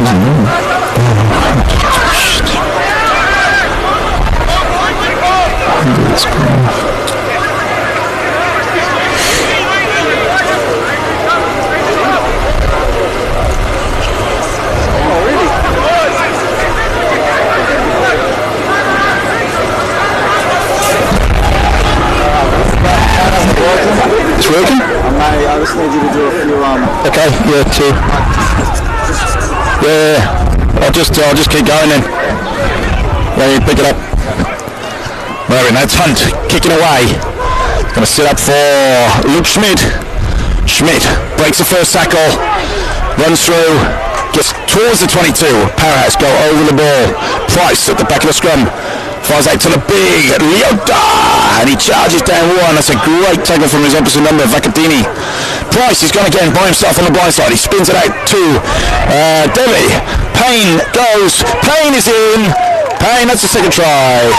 It's working? I just need you to do a few okay, yeah, two. Yeah, I'll just keep going then. Yeah, you pick it up. Moorabbin, that's Hunt kicking away. Gonna sit up for Luke Schmidt. Schmidt breaks the first tackle, runs through, gets towards the 22. Powerhouse go over the ball. Price at the back of the scrum. Fires out to the big Leota, and he charges down one. That's a great tackle from his opposite number, Vacadini. Price, he's gone again by himself on the blind side. He spins it out to Devi. Payne goes. Payne is in. Payne, that's the second try.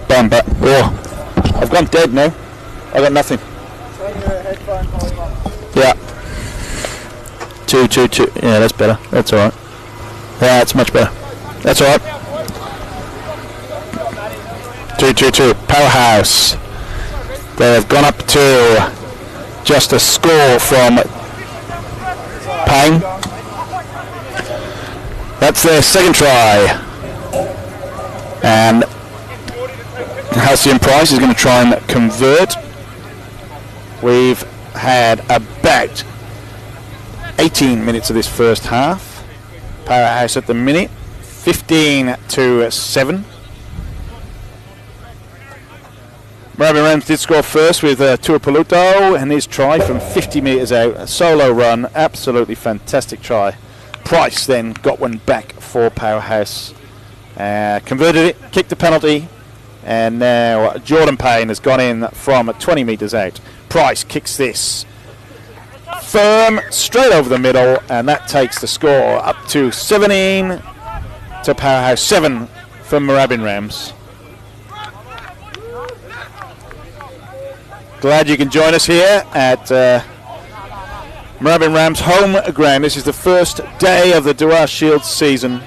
Bam, but I've gone dead now. I got nothing. Yeah. Two. Yeah, that's better. That's all right. Yeah, that's much better. That's all right. 2. Powerhouse. They have gone up to just a score from Payne. That's their second try. And Halcyon Price is going to try and convert. We've had about 18 minutes of this first half. Powerhouse at the minute 15-7. Moorabbin Rams did score first with Tuapaluto and his try from 50 metres out. A solo run, absolutely fantastic try. Price then got one back for Powerhouse. Converted it, kicked the penalty, and now Jordan Payne has gone in from 20 metres out. Price kicks this firm straight over the middle, and that takes the score up to 17 to Powerhouse, 7 for Moorabbin Rams. Glad you can join us here at Moorabbin Rams home ground. This is the first day of the Dewar Shield season.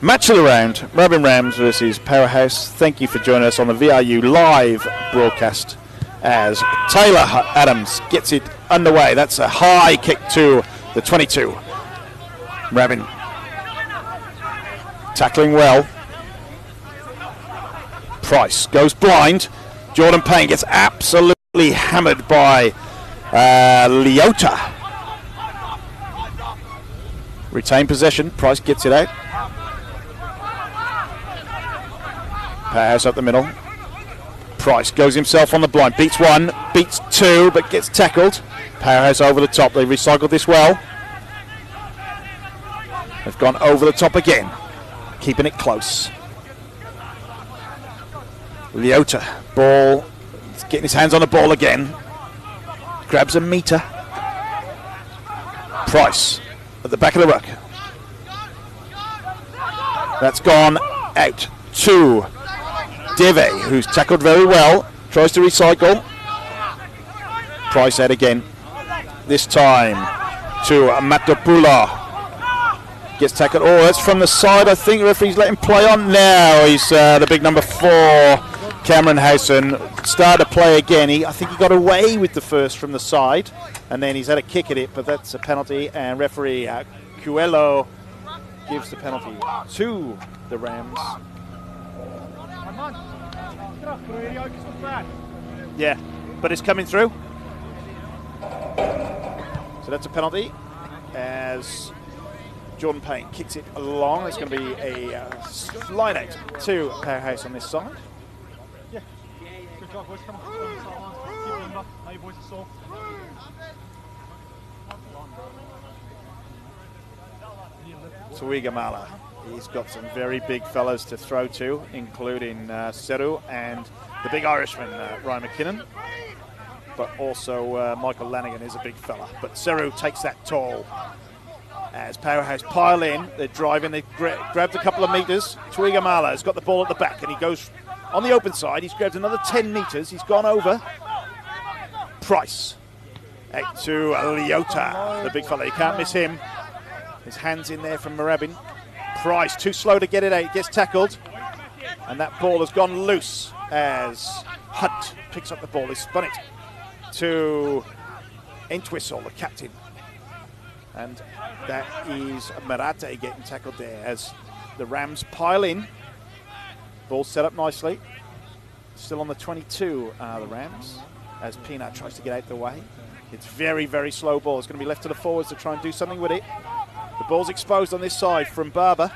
Match of the round, Moorabbin Rams versus Powerhouse. Thank you for joining us on the VRU live broadcast as Taylor Adams gets it underway. That's a high kick to the 22. Moorabbin tackling well. Price goes blind. Jordan Payne gets absolutely hammered by Leota. Retain possession. Price gets it out. Powerhouse up the middle. Price goes himself on the blind. Beats one, beats two, but gets tackled. Powerhouse over the top. They recycled this well. They've gone over the top again. Keeping it close. Leota, ball. He's getting his hands on the ball again. Grabs a meter. Price at the back of the ruck. That's gone out to Dewar, who's tackled very well. Tries to recycle. Price out again. This time to Matopula. Gets tackled. Oh, that's from the side, I think. The referee's let him play on. Now he's the big number 4, Cameron Howson. Started to play again. I think he got away with the first from the side, and then he's had a kick at it, but that's a penalty, and referee Cuello gives the penalty to the Rams. Yeah, but it's coming through. So that's a penalty as Jordan Payne kicks it along. It's going to be a line out to Powerhouse on this side. Yeah. Good job, boys. Come on. Now your boys are soft. Tuigamala. He's got some very big fellas to throw to, including Seru and the big Irishman, Ryan McKinnon. But also Michael Lanigan is a big fella. But Seru takes that tall. As Powerhouse pile in, they're driving, they've grabbed a couple of metres. Tuigamala has got the ball at the back and he goes on the open side. He's grabbed another 10 metres. He's gone over. Price. Out to Leota, the big fella. You can't miss him. His hands in there from Moorabbin. Price, too slow to get it out. Gets tackled. And that ball has gone loose as Hunt picks up the ball. He spun it to Entwistle, the captain. And that is Marate getting tackled there as the Rams pile in. Ball set up nicely. Still on the 22 are the Rams as Peanut tries to get out the way. It's very, very slow ball. It's going to be left to the forwards to try and do something with it. The ball's exposed on this side from Barber.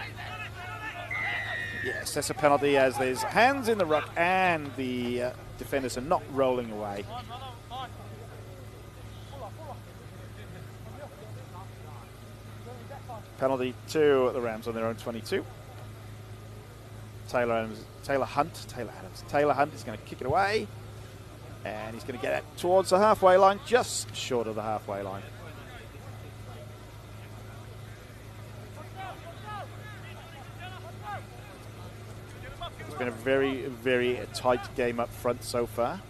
Yes, that's a penalty as there's hands in the ruck and the defenders are not rolling away. Penalty to the Rams on their own 22. Taylor Hunt is going to kick it away. And he's going to get it towards the halfway line, just short of the halfway line. It's been a very, very tight game up front so far.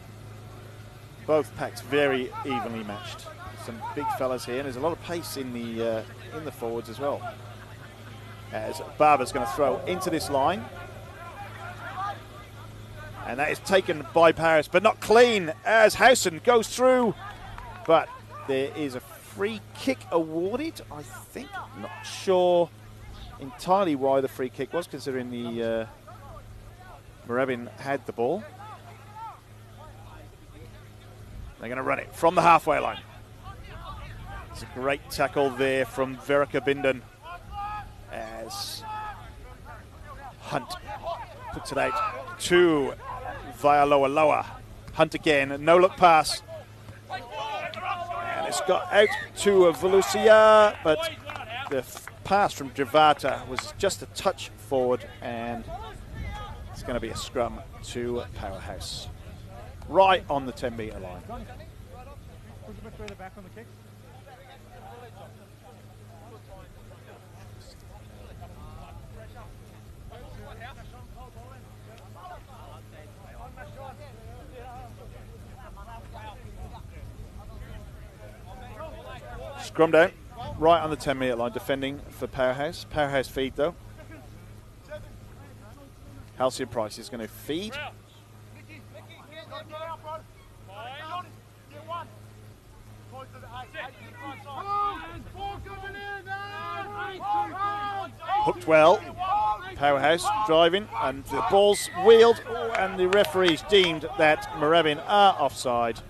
Both packs very evenly matched. Some big fellas here, and there's a lot of pace in the forwards as well. As Barber's going to throw into this line. And that is taken by Paris, but not clean as Howson goes through. But there is a free kick awarded, I think. Not sure entirely why the free kick was, considering the Moorabbin had the ball. They're going to run it from the halfway line. It's a great tackle there from Verica Bindon as Hunt puts it out to via lower. Hunt again, no look pass. And it's got out to Volusia, but the pass from Javata was just a touch forward, and it's going to be a scrum to Powerhouse. Right on the 10-metre line. Scrum down, right on the 10-metre line, defending for Powerhouse. Powerhouse feed though. Halcyon Price is going to feed. Hooked well. Powerhouse driving, and the ball's wheeled, and the referees deemed that Moorabbin are offside.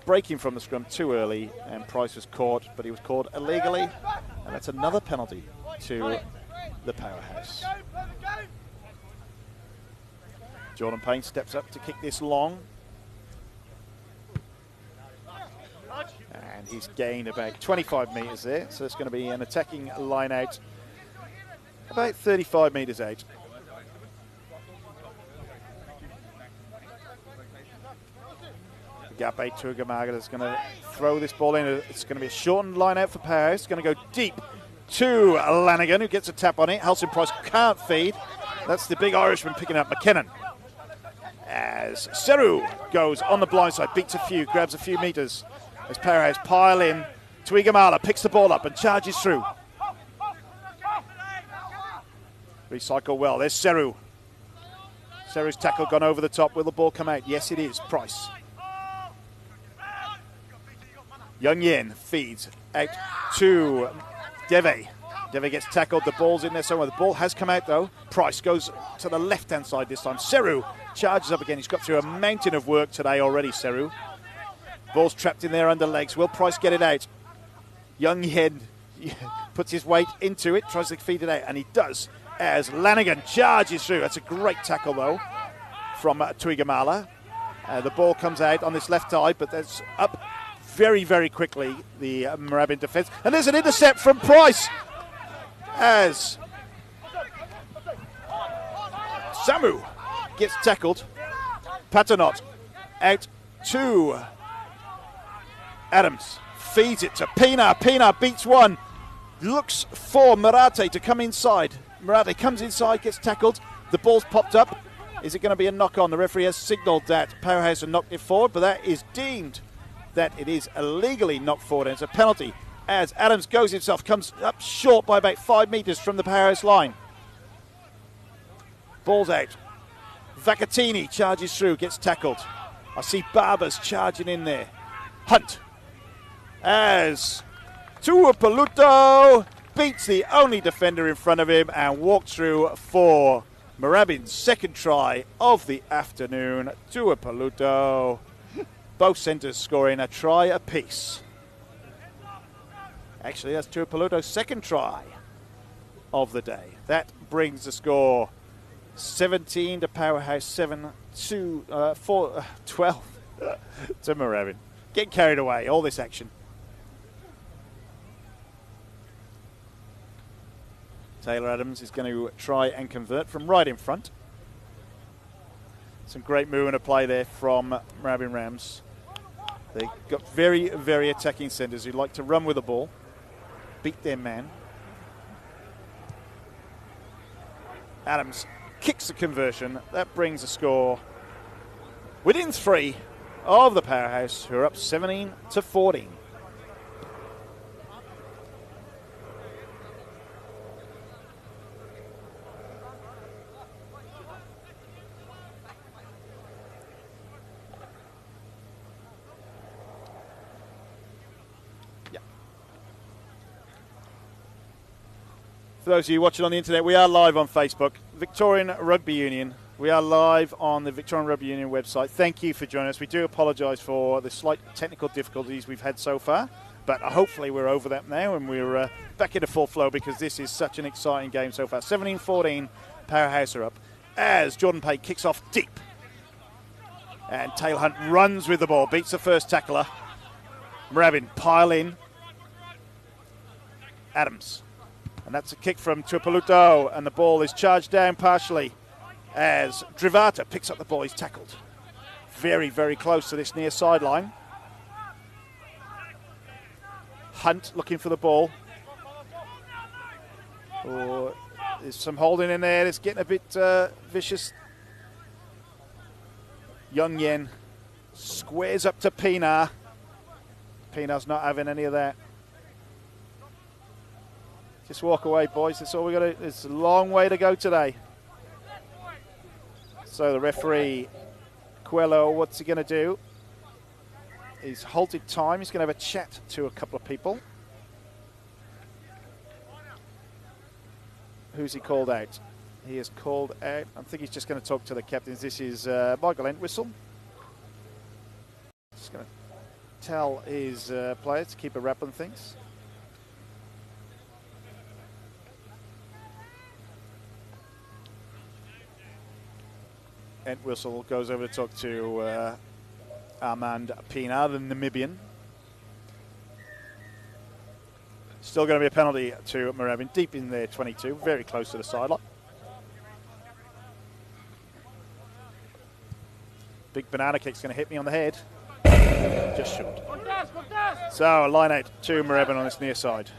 Breaking from the scrum too early, and Price was caught, but he was caught illegally, and that's another penalty to the Powerhouse. Jordan Payne steps up to kick this long, and he's gained about 25 metres there, so it's going to be an attacking line out about 35 metres out. Gabe Tuigamaga is going to throw this ball in. It's going to be a shortened line out for Powerhouse. It's going to go deep to Lanigan, who gets a tap on it. Halcyon Price can't feed. That's the big Irishman picking up McKinnon. As Seru goes on the blind side, beats a few, grabs a few metres. As Powerhouse pile in, Tuigamala picks the ball up and charges through. Recycle well. There's Seru. Seru's tackle gone over the top. Will the ball come out? Yes, it is. Price. Young Yen feeds out to Deve. Deve gets tackled. The ball's in there somewhere. The ball has come out, though. Price goes to the left-hand side this time. Seru charges up again. He's got through a mountain of work today already, Seru. Ball's trapped in there under legs. Will Price get it out? Young Yen puts his weight into it, tries to feed it out, and he does as Lanigan charges through. That's a great tackle, though, from Tuigamala. The ball comes out on this left side, but that's up very, very quickly, the Moorabbin defence. And there's an intercept from Price as Samu gets tackled. Paternotte out to Adams. Feeds it to Pina. Pina beats one. Looks for Marate to come inside. Marate comes inside, gets tackled. The ball's popped up. Is it going to be a knock-on? The referee has signalled that Powerhouse have knocked it forward, but that is deemed that it is illegally knocked forward, and it's a penalty as Adams goes himself, comes up short by about 5 metres from the Powerhouse line. Ball's out. Vacatini charges through, gets tackled. I see Barbers charging in there. Hunt as Tuipulotu beats the only defender in front of him and walks through for Moorabbin's second try of the afternoon. Tuipulotu. Both centres scoring a try apiece. Actually, that's Tuipulotu's second try of the day. That brings the score 17 to Powerhouse, 12 to Moorabbin. Getting carried away, all this action. Taylor Adams is going to try and convert from right in front. Some great movement of play there from Moorabbin Rams. They've got very, very attacking centres who like to run with the ball, beat their man. Adams kicks the conversion. That brings the score within 3 of the Powerhouse, who are up 17 to 14. For those of you watching on the internet, we are live on Facebook, Victorian Rugby Union. We are live on the Victorian Rugby Union website. Thank you for joining us. We do apologise for the slight technical difficulties we've had so far, but hopefully we're over that now and we're back into full flow because this is such an exciting game so far. 17-14, Powerhouse are up as Jordan Pate kicks off deep. And Tail Hunt runs with the ball, beats the first tackler. Moorabbin pile in. Adams. And that's a kick from Tuipulotu, and the ball is charged down partially as Drivata picks up the ball. He's tackled very, very close to this near sideline. Hunt looking for the ball. Oh, there's some holding in there. It's getting a bit vicious. Young Yen squares up to Pinar. Pinar's not having any of that. Just walk away, boys. That's all we got to do. It's a long way to go today. So the referee, Coelho, what's he going to do? He's halted time. He's going to have a chat to a couple of people. Who's he called out? He is called out. I think he's just going to talk to the captains. This is Michael Entwistle. Just going to tell his players to keep a wrap on things. Entwistle goes over to talk to Armand Pinar, the Namibian. Still going to be a penalty to Moorabbin, deep in their 22, very close to the sideline. Big banana kick's going to hit me on the head. Just short. So, line out to Moorabbin on this near side.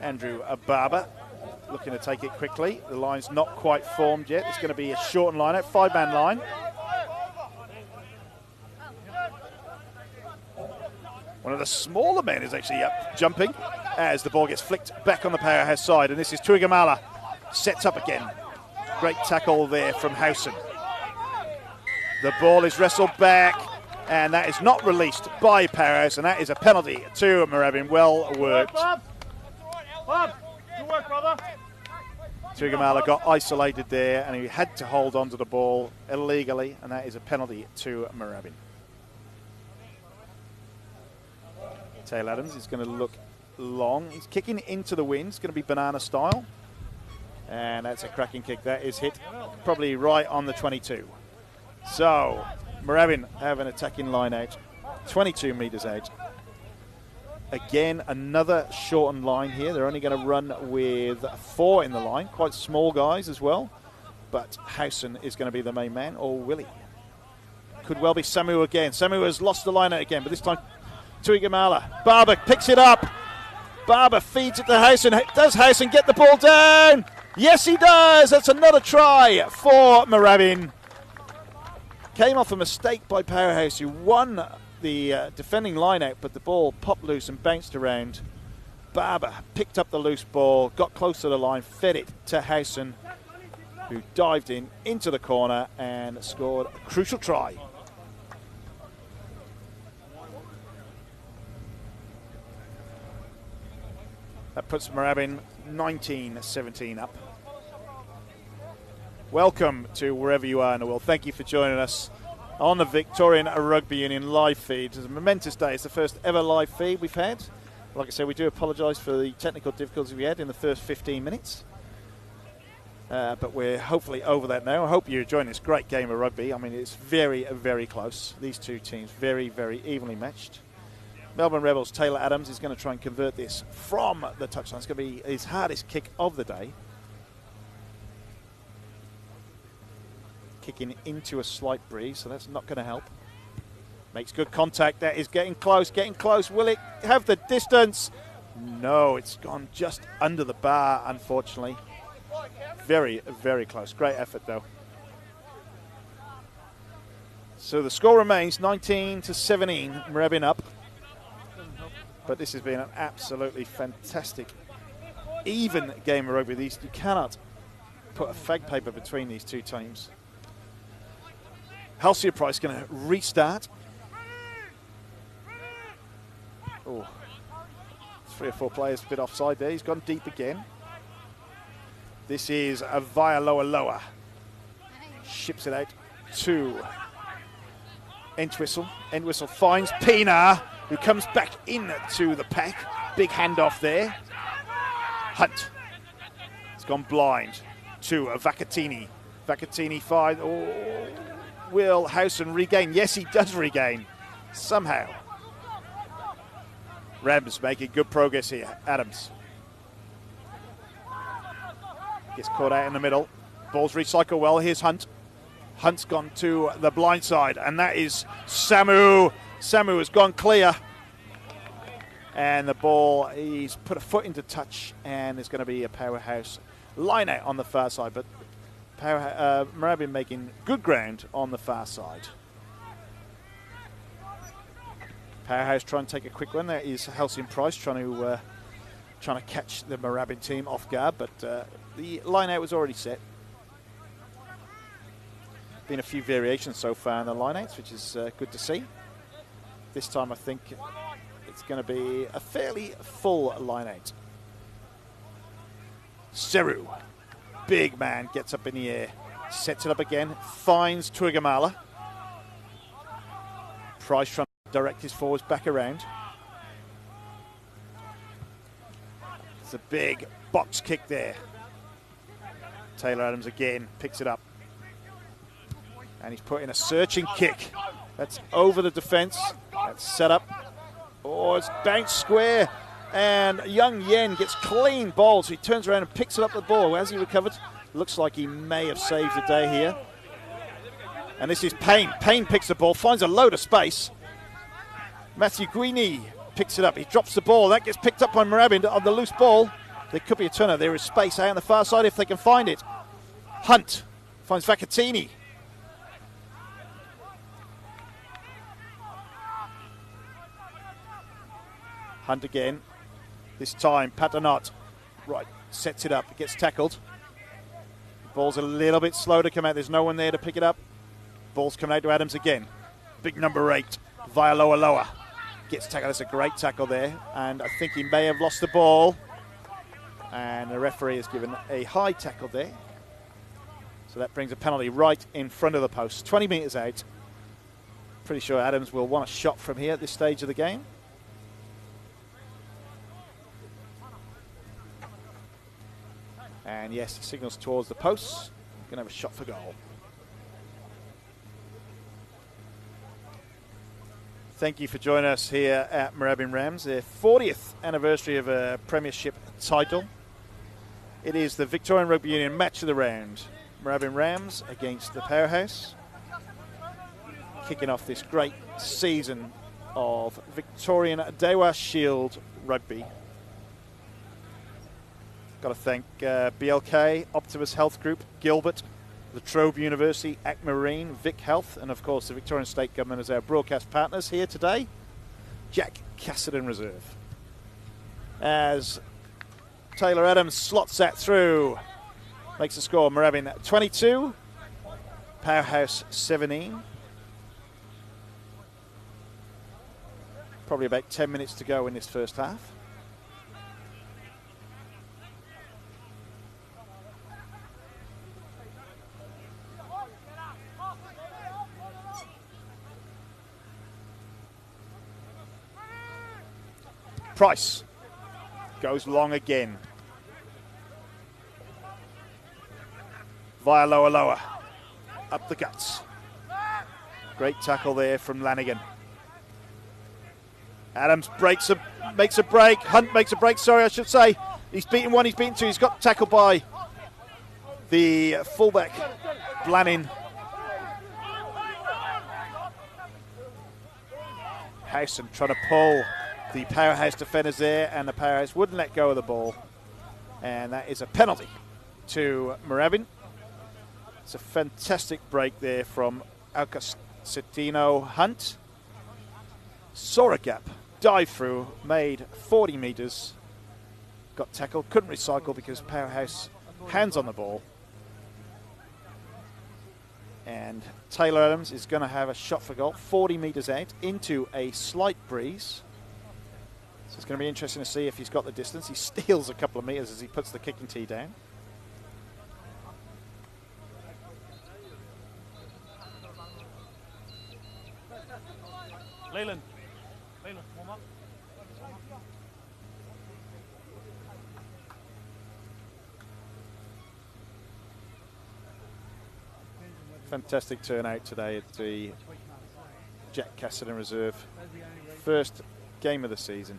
Andrew Barber looking to take it quickly. The line's not quite formed yet. It's going to be a shortened line out, 5-man line. One of the smaller men is actually up jumping as the ball gets flicked back on the Powerhouse side. And this is Tuigamala. Sets up again. Great tackle there from Howson. The ball is wrestled back, and that is not released by Powerhouse, and that is a penalty to Moorabbin. Well worked. Good work, brother. Tuigamala got isolated there, and he had to hold on to the ball illegally, and that is a penalty to Moorabbin. Taylor Adams is going to look long. He's kicking into the wind. It's going to be banana style. And that's a cracking kick. That is hit probably right on the 22. So, Moorabbin have an attacking line out. 22 metres out. Again, another shortened line here. They're only going to run with 4 in the line. Quite small guys as well. But Howson is going to be the main man, or Willie. Could well be Samu again. Samu has lost the line out again, but this time Tuigamala. Barber picks it up. Barber feeds it to Howson. Does Howson get the ball down? Yes, he does. That's another try for Moorabbin. Came off a mistake by Powerhouse, who won the defending line-out, but the ball popped loose and bounced around. Barber picked up the loose ball, got close to the line, fed it to Howson, who dived into the corner and scored a crucial try. That puts Moorabbin 19-17 up. Welcome to wherever you are in the world. Thank you for joining us on the Victorian Rugby Union live feed. It's a momentous day. It's the first ever live feed we've had. Like I said, we do apologise for the technical difficulties we had in the first 15 minutes. But we're hopefully over that now. I hope you're enjoying this great game of rugby. I mean, it's very, very close. These two teams very, very evenly matched. Melbourne Rebels' Taylor Adams is going to try and convert this from the touchline. It's going to be his hardest kick of the day. Kicking into a slight breeze, so that's not going to help. Makes good contact. That is getting close, getting close. Will it have the distance? No, it's gone just under the bar, unfortunately. Very, very close. Great effort, though. So the score remains 19-17, Moorabbin up. But this has been an absolutely fantastic, even game of rugby. You cannot put a fag paper between these two teams. Halcyon Price going to restart. Oh, 3 or 4 players a bit offside there. He's gone deep again. This is a via lower. Ships it out to Entwistle. Entwistle finds Pina, who comes back into the pack. Big handoff there. Hunt. It's gone blind to Vacatini. Vacatini finds... Oh, will Howson regain? Yes, he does regain. Somehow. Rams making good progress here. Adams. Gets caught out in the middle. Balls recycle well. Here's Hunt. Hunt's gone to the blind side, and that is Samu. Samu has gone clear. And the ball, he's put a foot into touch, and there's going to be a Powerhouse line out on the far side. But Moorabbin making good ground on the far side. Powerhouse trying to take a quick one. There is Halcyon Price trying to catch the Moorabbin team off guard, but the line out was already set. Been a few variations so far in the line outs, which is good to see. This time I think it's going to be a fairly full line out. Seru, big man, gets up in the air, sets it up again, finds Tuigamala. Price trying to direct his forwards back around. It's a big box kick there. Taylor Adams again picks it up. And he's put in a searching kick. That's over the defence. That's set up. Oh, it's bounced square. And Young Yen gets clean balls. He turns around and picks it up the ball. Has he recovered? Looks like he may have saved the day here. And this is Payne. Payne picks the ball, finds a load of space. Matthew Guini picks it up. He drops the ball. That gets picked up by Moorabbin on the loose ball. There could be a turner. There is space out on the far side if they can find it. Hunt finds Vacatini. Hunt again. This time, Patanot. Right, sets it up. Gets tackled. Ball's a little bit slow to come out. There's no one there to pick it up. Ball's coming out to Adams again. Big number 8, via lower. Gets tackled. That's a great tackle there. And I think he may have lost the ball. And the referee has given a high tackle there. So that brings a penalty right in front of the post. 20 metres out. Pretty sure Adams will want a shot from here at this stage of the game. And yes, signals towards the posts. Going to have a shot for goal. Thank you for joining us here at Moorabbin Rams, their 40th anniversary of a premiership title. It is the Victorian Rugby Union match of the round. Moorabbin Rams against the Powerhouse. Kicking off this great season of Victorian Dewar Shield rugby. Got to thank BLK, Optimus Health Group, Gilbert, La Trobe University, Aquamarine, Vic Health, and of course the Victorian State Government as our broadcast partners here today. Jack Cassidy Reserve. As Taylor Adams slots that through, makes the score. Moorabbin 22, Powerhouse 17. Probably about 10 minutes to go in this first half. Price goes long again. Via lower. Up the guts. Great tackle there from Lanigan. Adams makes a break. Hunt makes a break, sorry, I should say. He's beaten one, he's beaten two. He's got tackled by the fullback, Blannin. Howson trying to pull the Powerhouse defenders there, and the Powerhouse wouldn't let go of the ball. And that is a penalty to Moorabbin. It's a fantastic break there from Alcacetino Hunt. Saw a gap, dived through, made 40 metres, got tackled, couldn't recycle because Powerhouse hands on the ball. And Taylor Adams is going to have a shot for goal, 40 metres out into a slight breeze. So it's going to be interesting to see if he's got the distance. He steals a couple of metres as he puts the kicking tee down. Leland, warm up. Fantastic turnout today at the Jack Cassidy Reserve. First game of the season.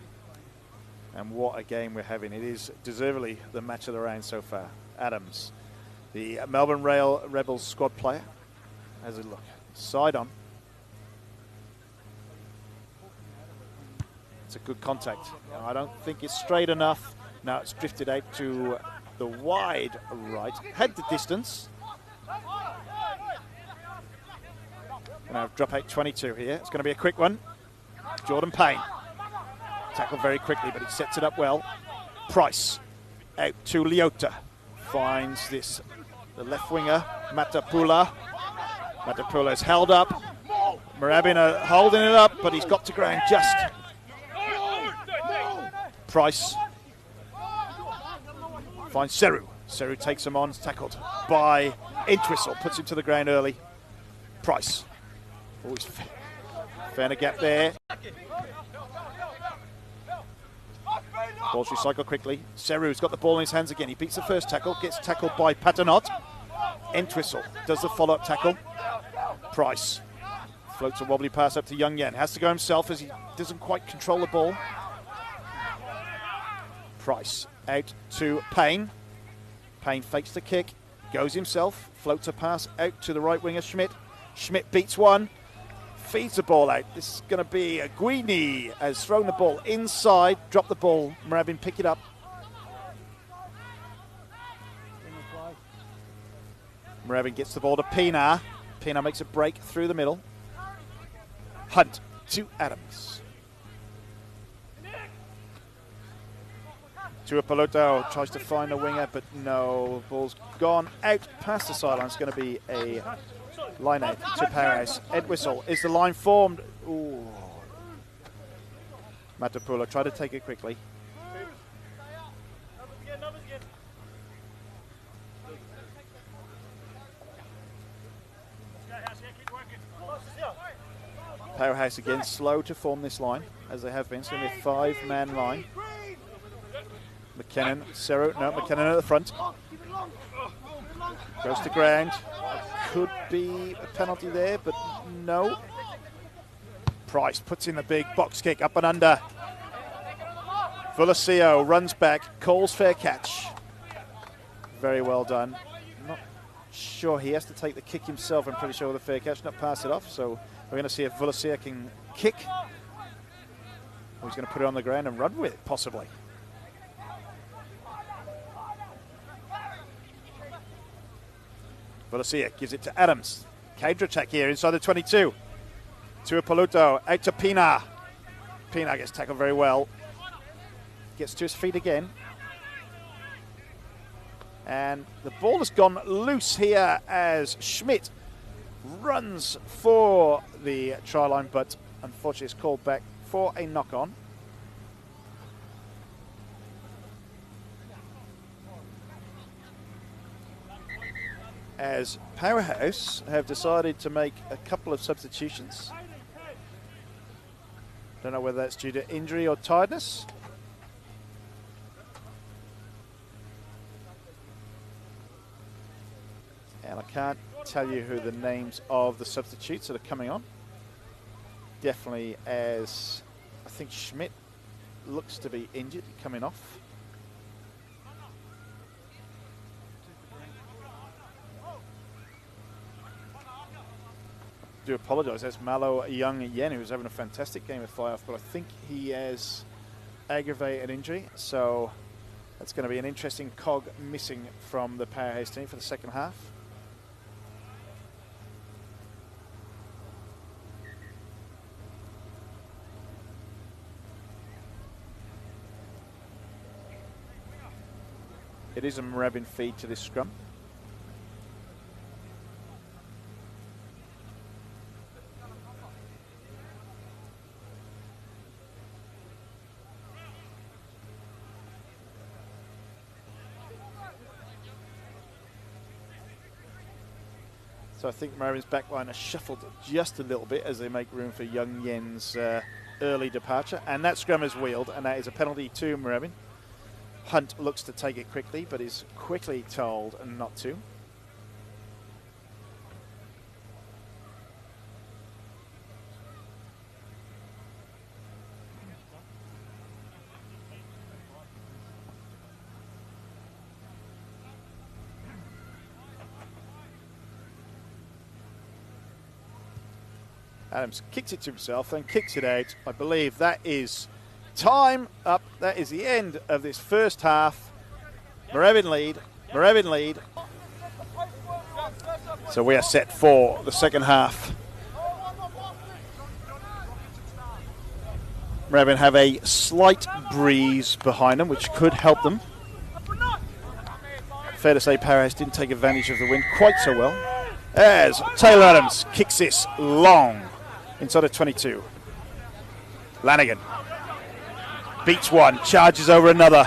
And what a game we're having. It is deservedly the match of the round so far. Adams, the Melbourne Rebels squad player, has a look. Side on. It's a good contact. I don't think it's straight enough. Now it's drifted out to the wide right. Had the distance. Gonna have drop out 22 here. It's going to be a quick one. Jordan Payne. Tackled very quickly, but he sets it up well. Price out to Leota. Finds this, the left winger, Matapula. Matapula is held up. Moorabbin are holding it up, but he's got to ground just. Price finds Seru. Seru takes him on, is tackled by Entwistle, puts him to the ground early. Price. Always found a gap there. Ball's recycled quickly. Seru's got the ball in his hands again. He beats the first tackle, gets tackled by Patanot. Entwistle does the follow-up tackle. Price floats a wobbly pass up to Young Yen. Has to go himself as he doesn't quite control the ball. Price out to Payne. Payne fakes the kick, goes himself, floats a pass out to the right winger Schmidt. Schmidt beats one, feeds the ball out. This is going to be a Guini has thrown the ball inside, dropped the ball. Moorabbin pick it up. Moorabbin gets the ball to Pina. Pina makes a break through the middle. Hunt to Adams. Tuapaloto tries to find a winger, but no. Ball's gone out past the sideline. It's going to be a line out to Powerhouse. Entwistle is the line formed. Ooh. Matapula tried to take it quickly. Powerhouse again slow to form this line, as they have been. It's going to be a 5-man line. McKinnon, Seru, no, McKinnon at the front. Goes to ground. Could be a penalty there, but no. Price puts in the big box kick, up and under. Vulacio runs back, calls fair catch. Very well done. Not sure he has to take the kick himself, I'm pretty sure, with a fair catch, not pass it off. So we're going to see if Vulacio can kick. Or he's going to put it on the ground and run with it, possibly. Valencia gives it to Adams. Counter attack here inside the 22. Tuipulotu out to Pina. Pina gets tackled very well. Gets to his feet again. And the ball has gone loose here as Schmidt runs for the try line, but unfortunately it's called back for a knock-on. As Powerhouse have decided to make a couple of substitutions. Don't know whether that's due to injury or tiredness. And I can't tell you who the names of the substitutes that are coming on. Definitely as I think Schmidt looks to be injured coming off. Do apologise. That's Malo Young Yen, who's having a fantastic game of fly-off, but I think he has aggravated injury, so that's going to be an interesting cog missing from the Powerhouse team for the second half. It is a Moorabbin feed to this scrum. So I think Moorabbin's backline has shuffled just a little bit as they make room for Young Yen's early departure. And that scrum is wheeled, and that is a penalty to Moorabbin. Hunt looks to take it quickly, but is quickly told not to. Adams kicks it to himself, then kicks it out. I believe that is time up. That is the end of this first half. Moorabbin lead. Moorabbin lead. So we are set for the second half. Moorabbin have a slight breeze behind them, which could help them. Fair to say Powerhouse didn't take advantage of the wind quite so well. As Taylor Adams kicks this long inside of 22. Lanigan beats one, charges over another,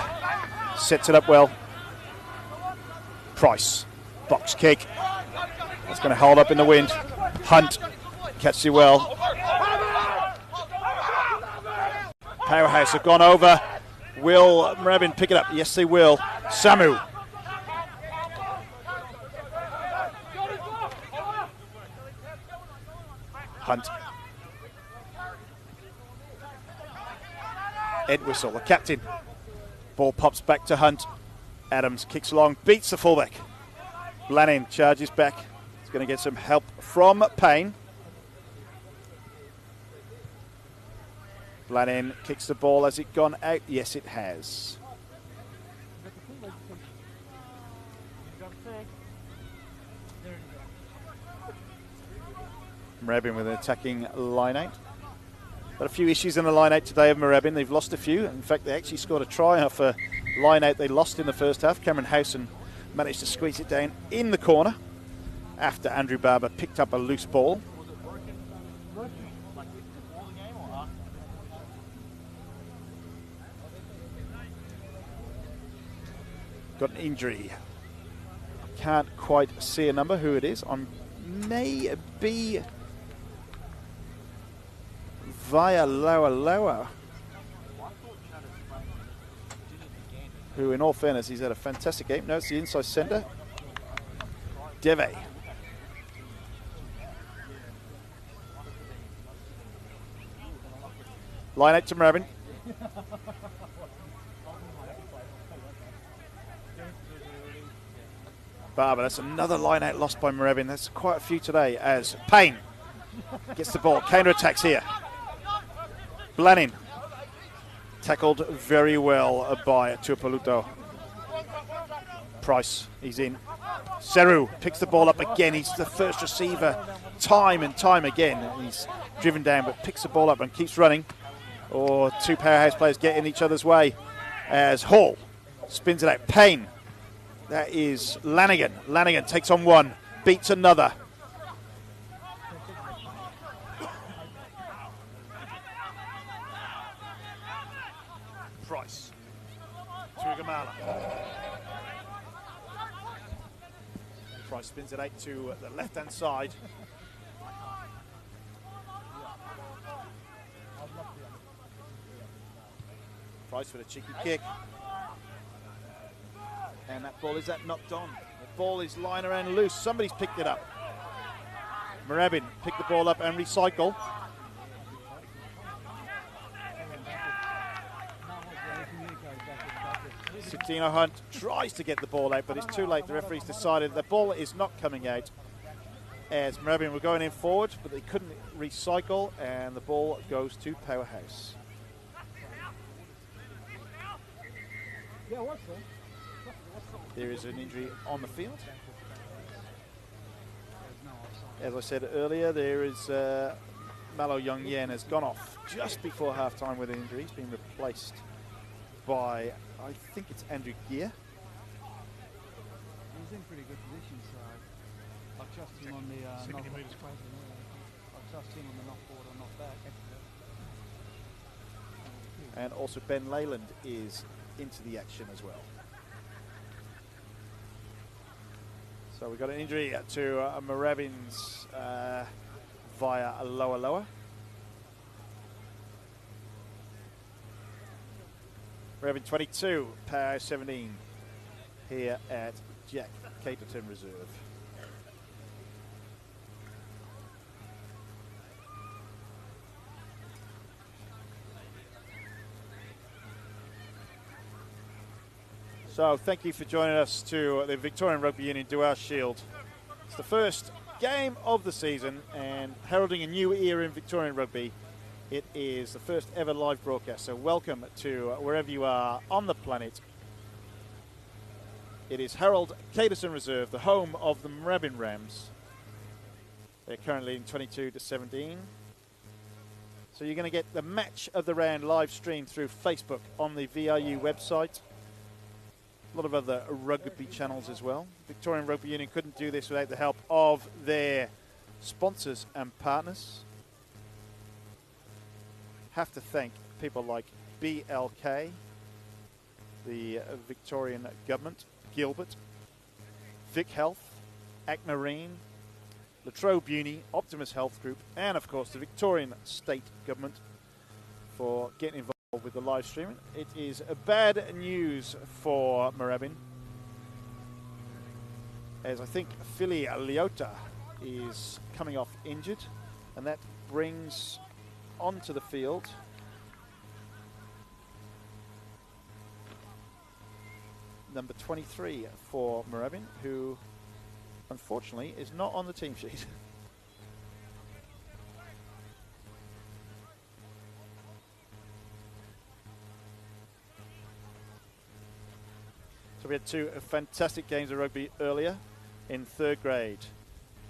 sets it up well. Price, box kick. That's going to hold up in the wind. Hunt catches it well. Powerhouse have gone over. Will Moorabbin pick it up? Yes, they will. Samu. Hunt. Entwistle, the captain. Ball pops back to Hunt. Adams kicks along, beats the fullback. Blanin charges back. He's going to get some help from Payne. Blanin kicks the ball. Has it gone out? Yes, it has. Moorabbin with an attacking line-out. Got a few issues in the line-out today of Moorabbin. They've lost a few. In fact, they actually scored a try off a line-out they lost in the first half. Cameron Howson managed to squeeze it down in the corner after Andrew Barber picked up a loose ball. Got an injury. Can't quite see a number, who it is. May be via Lower, who in all fairness, he's had a fantastic game. No, it's the inside centre. Deve. Line out to Moorabbin. Barber, that's another line out lost by Moorabbin. That's quite a few today as Payne gets the ball. Counter attacks here. Blanin tackled very well by Tuipulotu. Price, he's in. Seru picks the ball up again. He's the first receiver time and time again. He's driven down but picks the ball up and keeps running. Or two powerhouse players get in each other's way as Hall spins it out. Payne. That is Lanigan. Lanigan takes on one, beats another. Price. Tuigamala. Price spins it out to the left-hand side. Price for the cheeky kick. And that ball, is that knocked on? The ball is lying around loose. Somebody's picked it up. Moorabbin picked the ball up and recycle. Sutino Hunt tries to get the ball out, but it's too late. The referee's decided the ball is not coming out, as Moorabbin were going in forward, but they couldn't recycle, and the ball goes to Powerhouse. There is an injury on the field. As I said earlier, there is Malo Young Yen has gone off just before half-time with an injury. He's been replaced by, I think it's Andrew Gear. He's in pretty good position, so I trust him on the knock. I trust him on the knock forward or knock back. And also Ben Leyland is into the action as well. So we've got an injury to Moorabbin's via a lower. Moorabbin 22, Power 17 here at Jack Caterton Reserve. So thank you for joining us to the Victorian Rugby Union Dewar Shield. It's the first game of the season and heralding a new era in Victorian rugby. It is the first ever live broadcast, so welcome to wherever you are on the planet. It is Harold Caterton Reserve, the home of the Moorabbin Rams. They're currently in 22-17. So you're going to get the match of the round live streamed through Facebook on the VRU website. A lot of other rugby channels as well. Victorian Rugby Union couldn't do this without the help of their sponsors and partners. Have to thank people like BLK, the Victorian Government, Gilbert, Vic Health, Acmarine, Latrobe Uni, Optimus Health Group, and of course the Victorian State Government for getting involved with the live streaming. It is bad news for Moorabbin, as I think Philly Leota is coming off injured, and that brings onto the field number 23 for Moorabbin, who unfortunately is not on the team sheet. So we had two fantastic games of rugby earlier in third grade.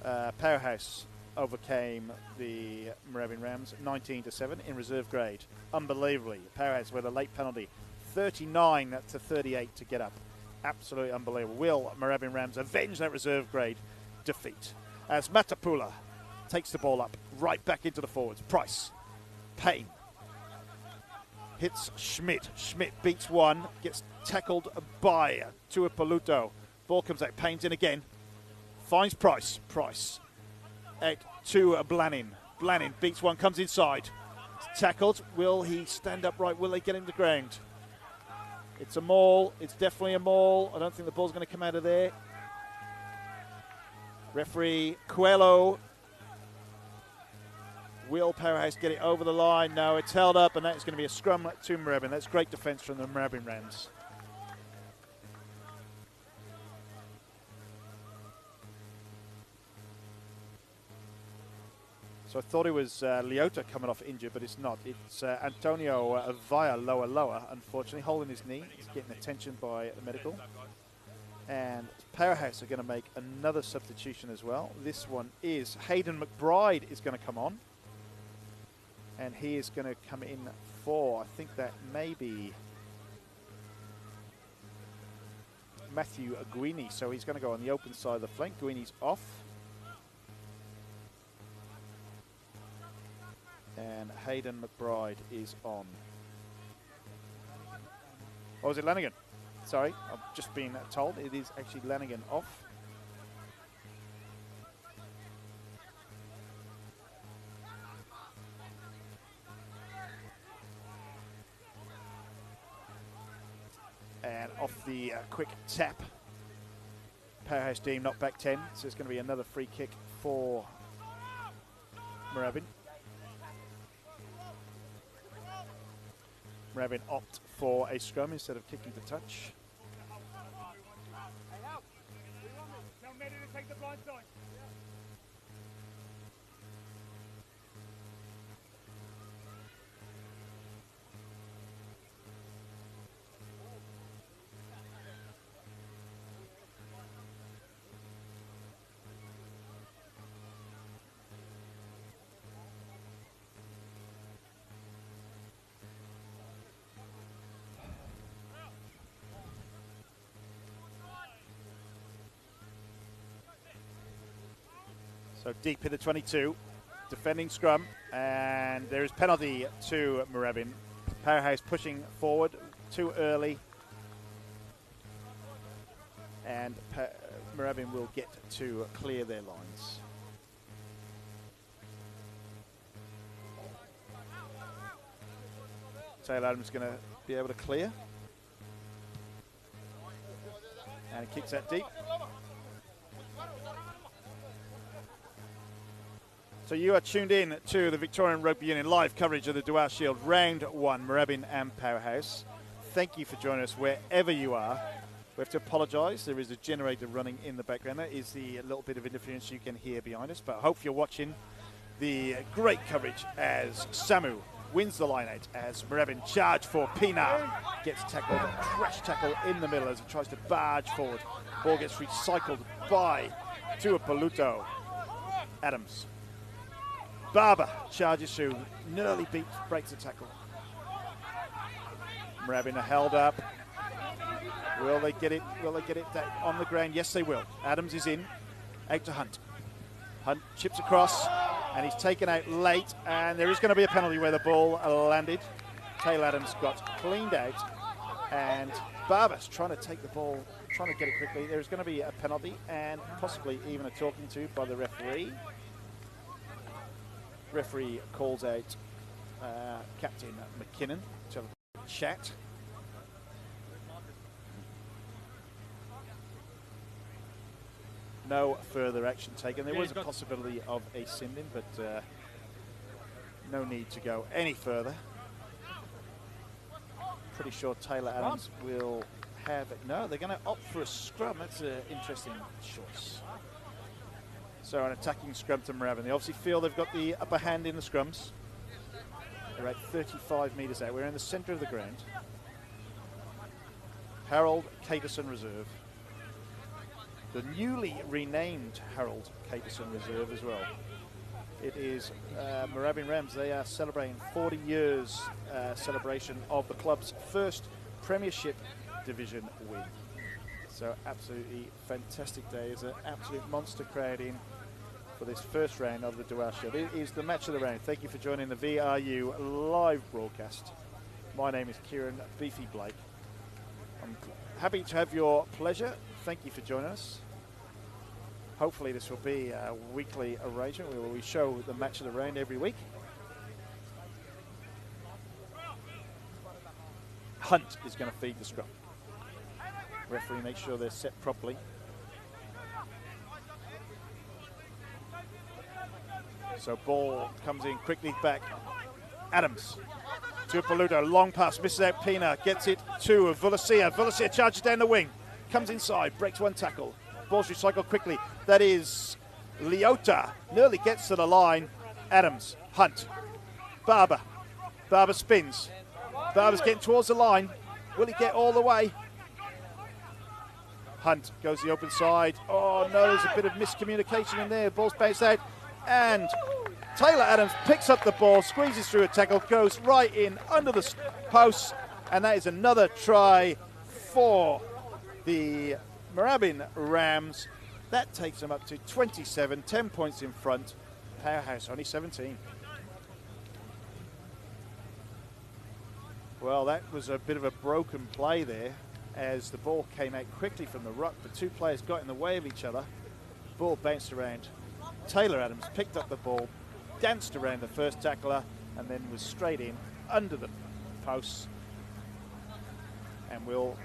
Powerhouse overcame the Moorabbin Rams 19-7 in reserve grade. Unbelievably, Powerhouse with a late penalty, 39-38 to get up. Absolutely unbelievable. Will Moorabbin Rams avenge that reserve grade defeat? As Matapula takes the ball up right back into the forwards. Price, Payne, hits Schmidt. Schmidt beats one, gets tackled by Tuipaluto. Ball comes out, Payne's in again. Finds Price. Price out to Blanin. Blanin beats one, comes inside. Tackled. Will he stand upright? Will they get him to the ground? It's a maul. It's definitely a maul. I don't think the ball's going to come out of there. Referee Coelho. Will Powerhouse get it over the line? No, it's held up, and that's going to be a scrum to Moorabbin. That's great defence from the Moorabbin Rams. So I thought it was Leota coming off injured, but it's not. It's Antonio via lower, unfortunately, holding his knee. He's getting attention by the medical. And Powerhouse are going to make another substitution as well. This one is Hayden McBride is going to come on. And he is going to come in for, I think that may be Matthew Guini. So he's going to go on the open side of the flank. Guini's off. And Hayden McBride is on. Or is it Lanigan? Sorry, I've just been told it is actually Lanigan off. And off the quick tap. Powerhouse team knocked back 10, so it's going to be another free kick for Moorabbin. Moorabbin opt for a scrum instead of kicking to touch. Tell Mehdi to take the blind side. So deep in the 22, defending scrum, and there is penalty to Moorabbin. Powerhouse pushing forward too early, and Moorabbin will get to clear their lines. Taylor Adams is going to be able to clear, and he kicks that deep. So you are tuned in to the Victorian Rugby Union live coverage of the Dewar Shield Round 1, Moorabbin and Powerhouse. Thank you for joining us wherever you are. We have to apologise. There is a generator running in the background. That is the little bit of interference you can hear behind us. But I hope you're watching the great coverage as Samu wins the line-out as Moorabbin charge for Pina. Gets tackled, a crash tackle in the middle as it tries to barge forward. Ball gets recycled by Tuapaluto. Adams. Barber charges through, nearly breaks the tackle. Moorabbin are held up. Will they get it? Will they get it on the ground? Yes, they will. Adams is in, out to Hunt. Hunt chips across, and he's taken out late, and there is going to be a penalty where the ball landed. Taylor Adams got cleaned out, and Barber's trying to take the ball, trying to get it quickly. There's going to be a penalty, and possibly even a talking to by the referee. Referee calls out Captain McKinnon to have a chat. No further action taken. There was a possibility of a sending, but no need to go any further. Pretty sure Taylor Adams will have it. No, they're going to opt for a scrum. That's an interesting choice. So an attacking scrum to Moorabbin. They obviously feel they've got the upper hand in the scrums. They're at 35 metres out. We're in the centre of the ground. Harold Caterson Reserve. The newly renamed Harold Caterson Reserve as well. It is Moorabbin Rams. They are celebrating 40 years celebration of the club's first Premiership Division win. So absolutely fantastic day. There's an absolute monster crowd in for this first round of the Dewar Shield. It is the match of the round. Thank you for joining the VRU live broadcast. My name is Kieran Beefy Blake. I'm happy to have your pleasure. Thank you for joining us. Hopefully this will be a weekly arrangement where we show the match of the round every week. Hunt is going to feed the scrum. Referee makes sure they're set properly. So ball comes in quickly back. Adams to Paluto, long pass, misses out Pina, gets it to Vulasia. Vulasia charges down the wing, comes inside, breaks one tackle. Ball's recycled quickly. That is Leota, nearly gets to the line. Adams, Hunt, Barber. Barber spins. Barber's getting towards the line. Will he get all the way? Hunt goes the open side. Oh no, there's a bit of miscommunication in there. Ball's bounced out. And Taylor Adams picks up the ball, squeezes through a tackle, goes right in under the post. And that is another try for the Moorabbin Rams. That takes them up to 27, 10 points in front. Powerhouse only 17. Well, that was a bit of a broken play there as the ball came out quickly from the ruck. The two players got in the way of each other. Ball bounced around. Taylor Adams picked up the ball, danced around the first tackler, and then was straight in under the posts. And will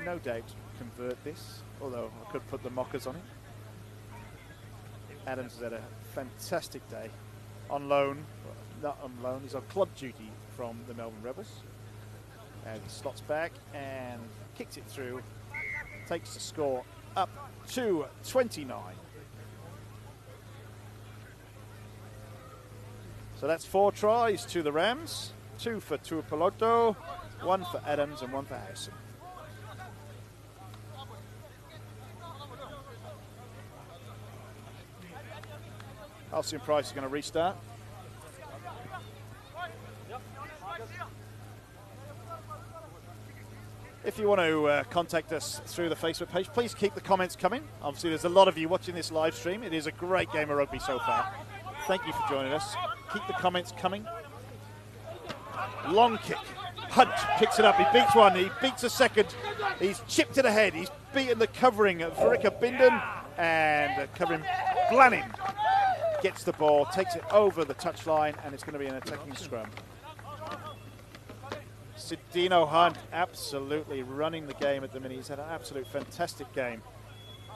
no doubt convert this, although I could put the mockers on it. Adams has had a fantastic day. On loan, well, not on loan, he's on club duty from the Melbourne Rebels. And he slots back and kicks it through, takes the score up to 29. So that's 4 tries to the Rams, 2 for Tuipulotu, 1 for Adams and 1 for Howson. Halcyon Price is going to restart. If you want to contact us through the Facebook page, please keep the comments coming. Obviously, there's a lot of you watching this live stream. It is a great game of rugby so far. Thank you for joining us. Keep the comments coming. Long kick. Hunt picks it up. He beats one. He beats a second. He's chipped it ahead. He's beaten the covering of Verika Bindon. And covering Blannin gets the ball, takes it over the touchline, and it's going to be an attacking scrum. Sidino Hunt absolutely running the game at the minute. He's had an absolute fantastic game.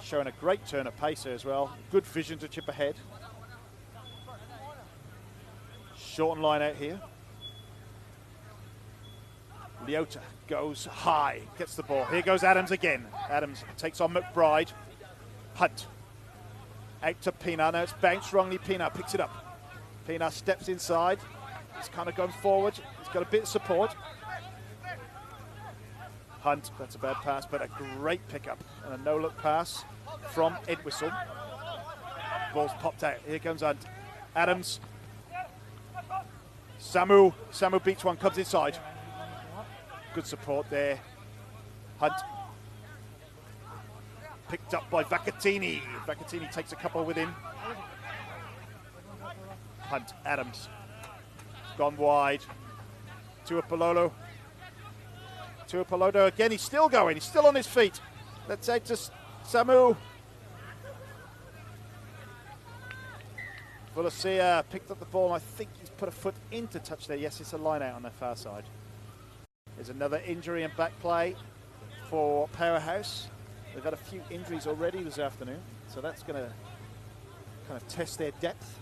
Showing a great turn of pacer as well. Good vision to chip ahead. Shorten line out here. Leota goes high, gets the ball. Here goes Adams again. Adams takes on McBride. Hunt. Out to Pina. Now it's bounced wrongly. Pina picks it up. Pina steps inside. He's kind of gone forward. He's got a bit of support. Hunt, that's a bad pass, but a great pickup. And a no-look pass from Edwistle. Ball's popped out. Here comes Hunt. Adams. Samu beats one, comes inside. Good support there. Hunt. Picked up by Vacatini. Vacatini takes a couple with him. Hunt, Adams. Gone wide. Tuipulotu. Tuipulotu again, he's still going. He's still on his feet. That's out to Samu. Vulasia picked up the ball, and I think he's put a foot into touch there. Yes, it's a line out on the far side. There's another injury and back play for Powerhouse. They've had a few injuries already this afternoon, so that's going to kind of test their depth.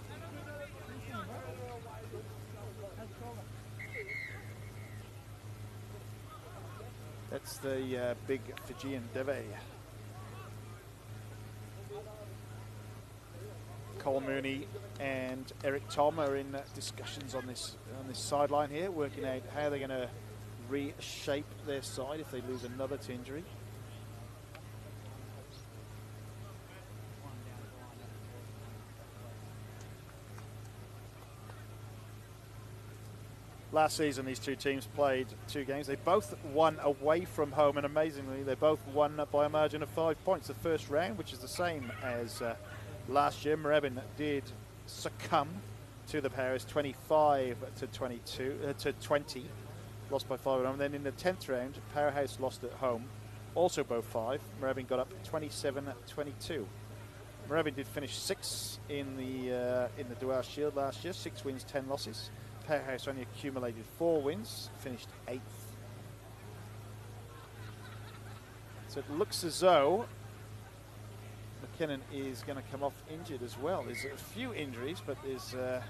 That's the big Fijian Deve. Cole Mooney and Eric Tom are in discussions on this sideline here, working out how they're going to reshape their side if they lose another to injury. Last season, these two teams played 2 games. They both won away from home, and amazingly, they both won by a margin of 5 points. The first round, which is the same as last year, Moorabbin did succumb to the Paris 25 to 20, lost by 5 at home. Then in the 10th round, Powerhouse lost at home, also both 5. Moorabbin got up 27-22. Moorabbin did finish 6th in the Dewar Shield last year, 6 wins, 10 losses. Powerhouse only accumulated 4 wins, finished 8th. So it looks as though McKinnon is going to come off injured as well. There's a few injuries, but there's the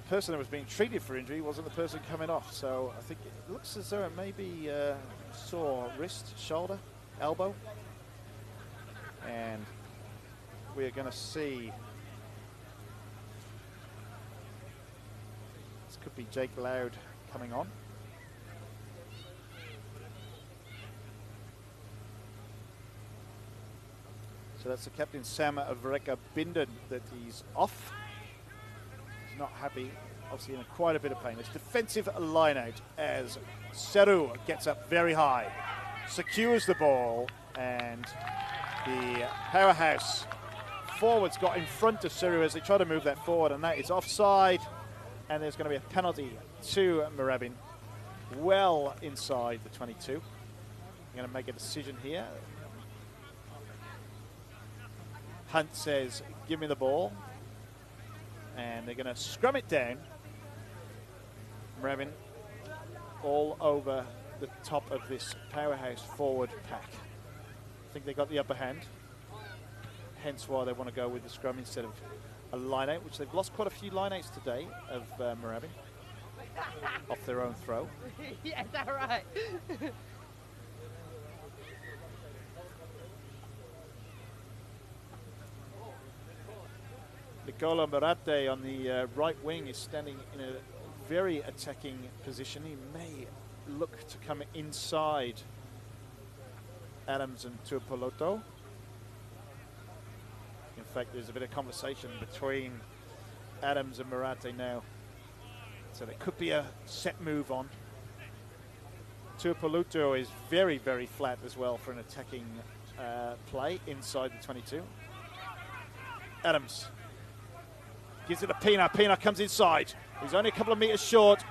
person that was being treated for injury wasn't the person coming off. So I think it looks as though it may be sore wrist, shoulder, elbow. And we're going to see. Could be Jake Loud coming on. So that's the captain, Sam Vreka Binden, that he's off. He's not happy, obviously in quite a bit of pain. It's defensive line out as Seru gets up very high, secures the ball, and the powerhouse forwards got in front of Seru as they try to move that forward, and that is offside, and there's going to be a penalty to Moorabbin well inside the 22. They're going to make a decision here. Hunt says, give me the ball. And they're going to scrum it down. Moorabbin all over the top of this powerhouse forward pack. I think they got the upper hand. Hence why they want to go with the scrum instead of a line-out, which they've lost quite a few line-outs today of Moorabbin off their own throw. Yeah, is that right? Nicola Morate on the right wing is standing in a very attacking position. He may look to come inside Adams and Tuapoloto. In fact, there's a bit of conversation between Adams and Morate now. So there could be a set move on. Tuapoloto is very, very flat as well for an attacking play inside the 22. Adams gives it to Pina. Pina comes inside. He's only a couple of meters short.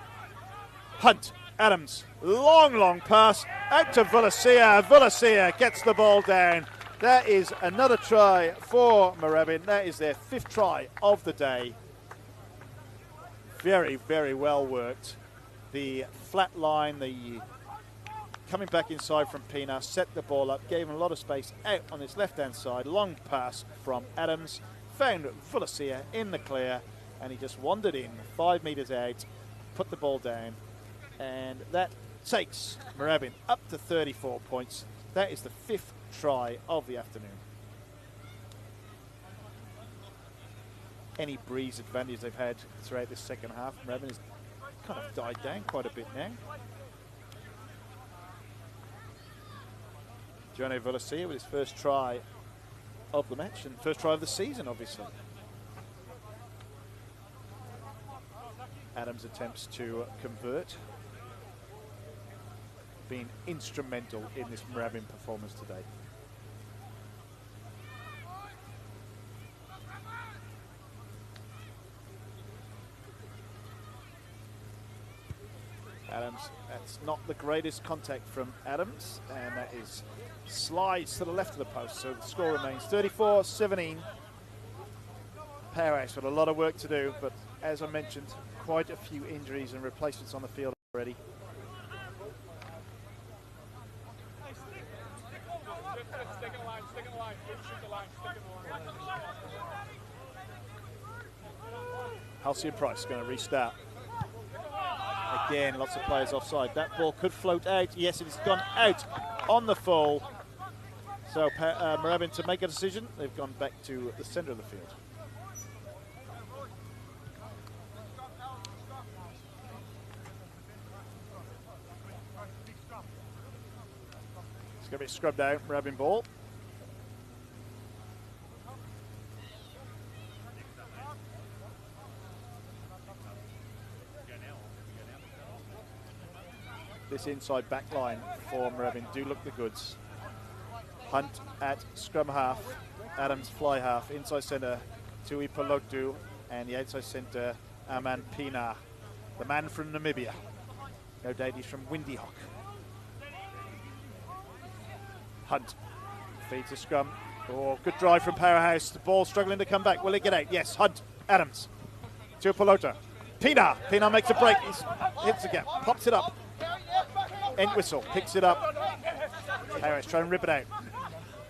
Hunt, Adams, long pass out to Vulasia. Vulasia gets the ball down. That is another try for Moorabbin. That is their 5th try of the day. Very, very well worked. The flat line, the coming back inside from Pina, set the ball up, gave him a lot of space out on his left-hand side. Long pass from Adams. Found Vulasia in the clear, and he just wandered in 5 meters out, put the ball down, and that takes Moorabbin up to 34 points. That is the 5th try of the afternoon. Any breeze advantage they've had throughout this second half, Moorabbin has kind of died down quite a bit now. Gianni Vulasia with his first try of the match and first try of the season, obviously. Adams attempts to convert, being instrumental in this Moorabbin performance today. Adams, that's not the greatest contact from Adams, and that is slides to the left of the post, so the score remains 34-17. Powerhouse with a lot of work to do, but as I mentioned, quite a few injuries and replacements on the field already. Halcyon Price going to restart. Again, lots of players offside. That ball could float out. Yes, it's gone out on the full. So Moorabbin to make a decision. They've gone back to the centre of the field. It's going to be scrubbed out. Moorabbin ball. This inside back line for Moorabbin do look the goods. Hunt at scrum half, Adams fly half, inside centre Tuipolotu, and the outside centre Aman Pina, the man from Namibia. No doubt he's from Windy Hawk. Hunt feeds a scrum. Oh, good drive from Powerhouse. The ball struggling to come back. Will it get out? Yes. Hunt, Adams, Tuipolotu, Pina. Pina makes a break. He hits again, pops it up. End whistle, picks it up. Harris trying to rip it out.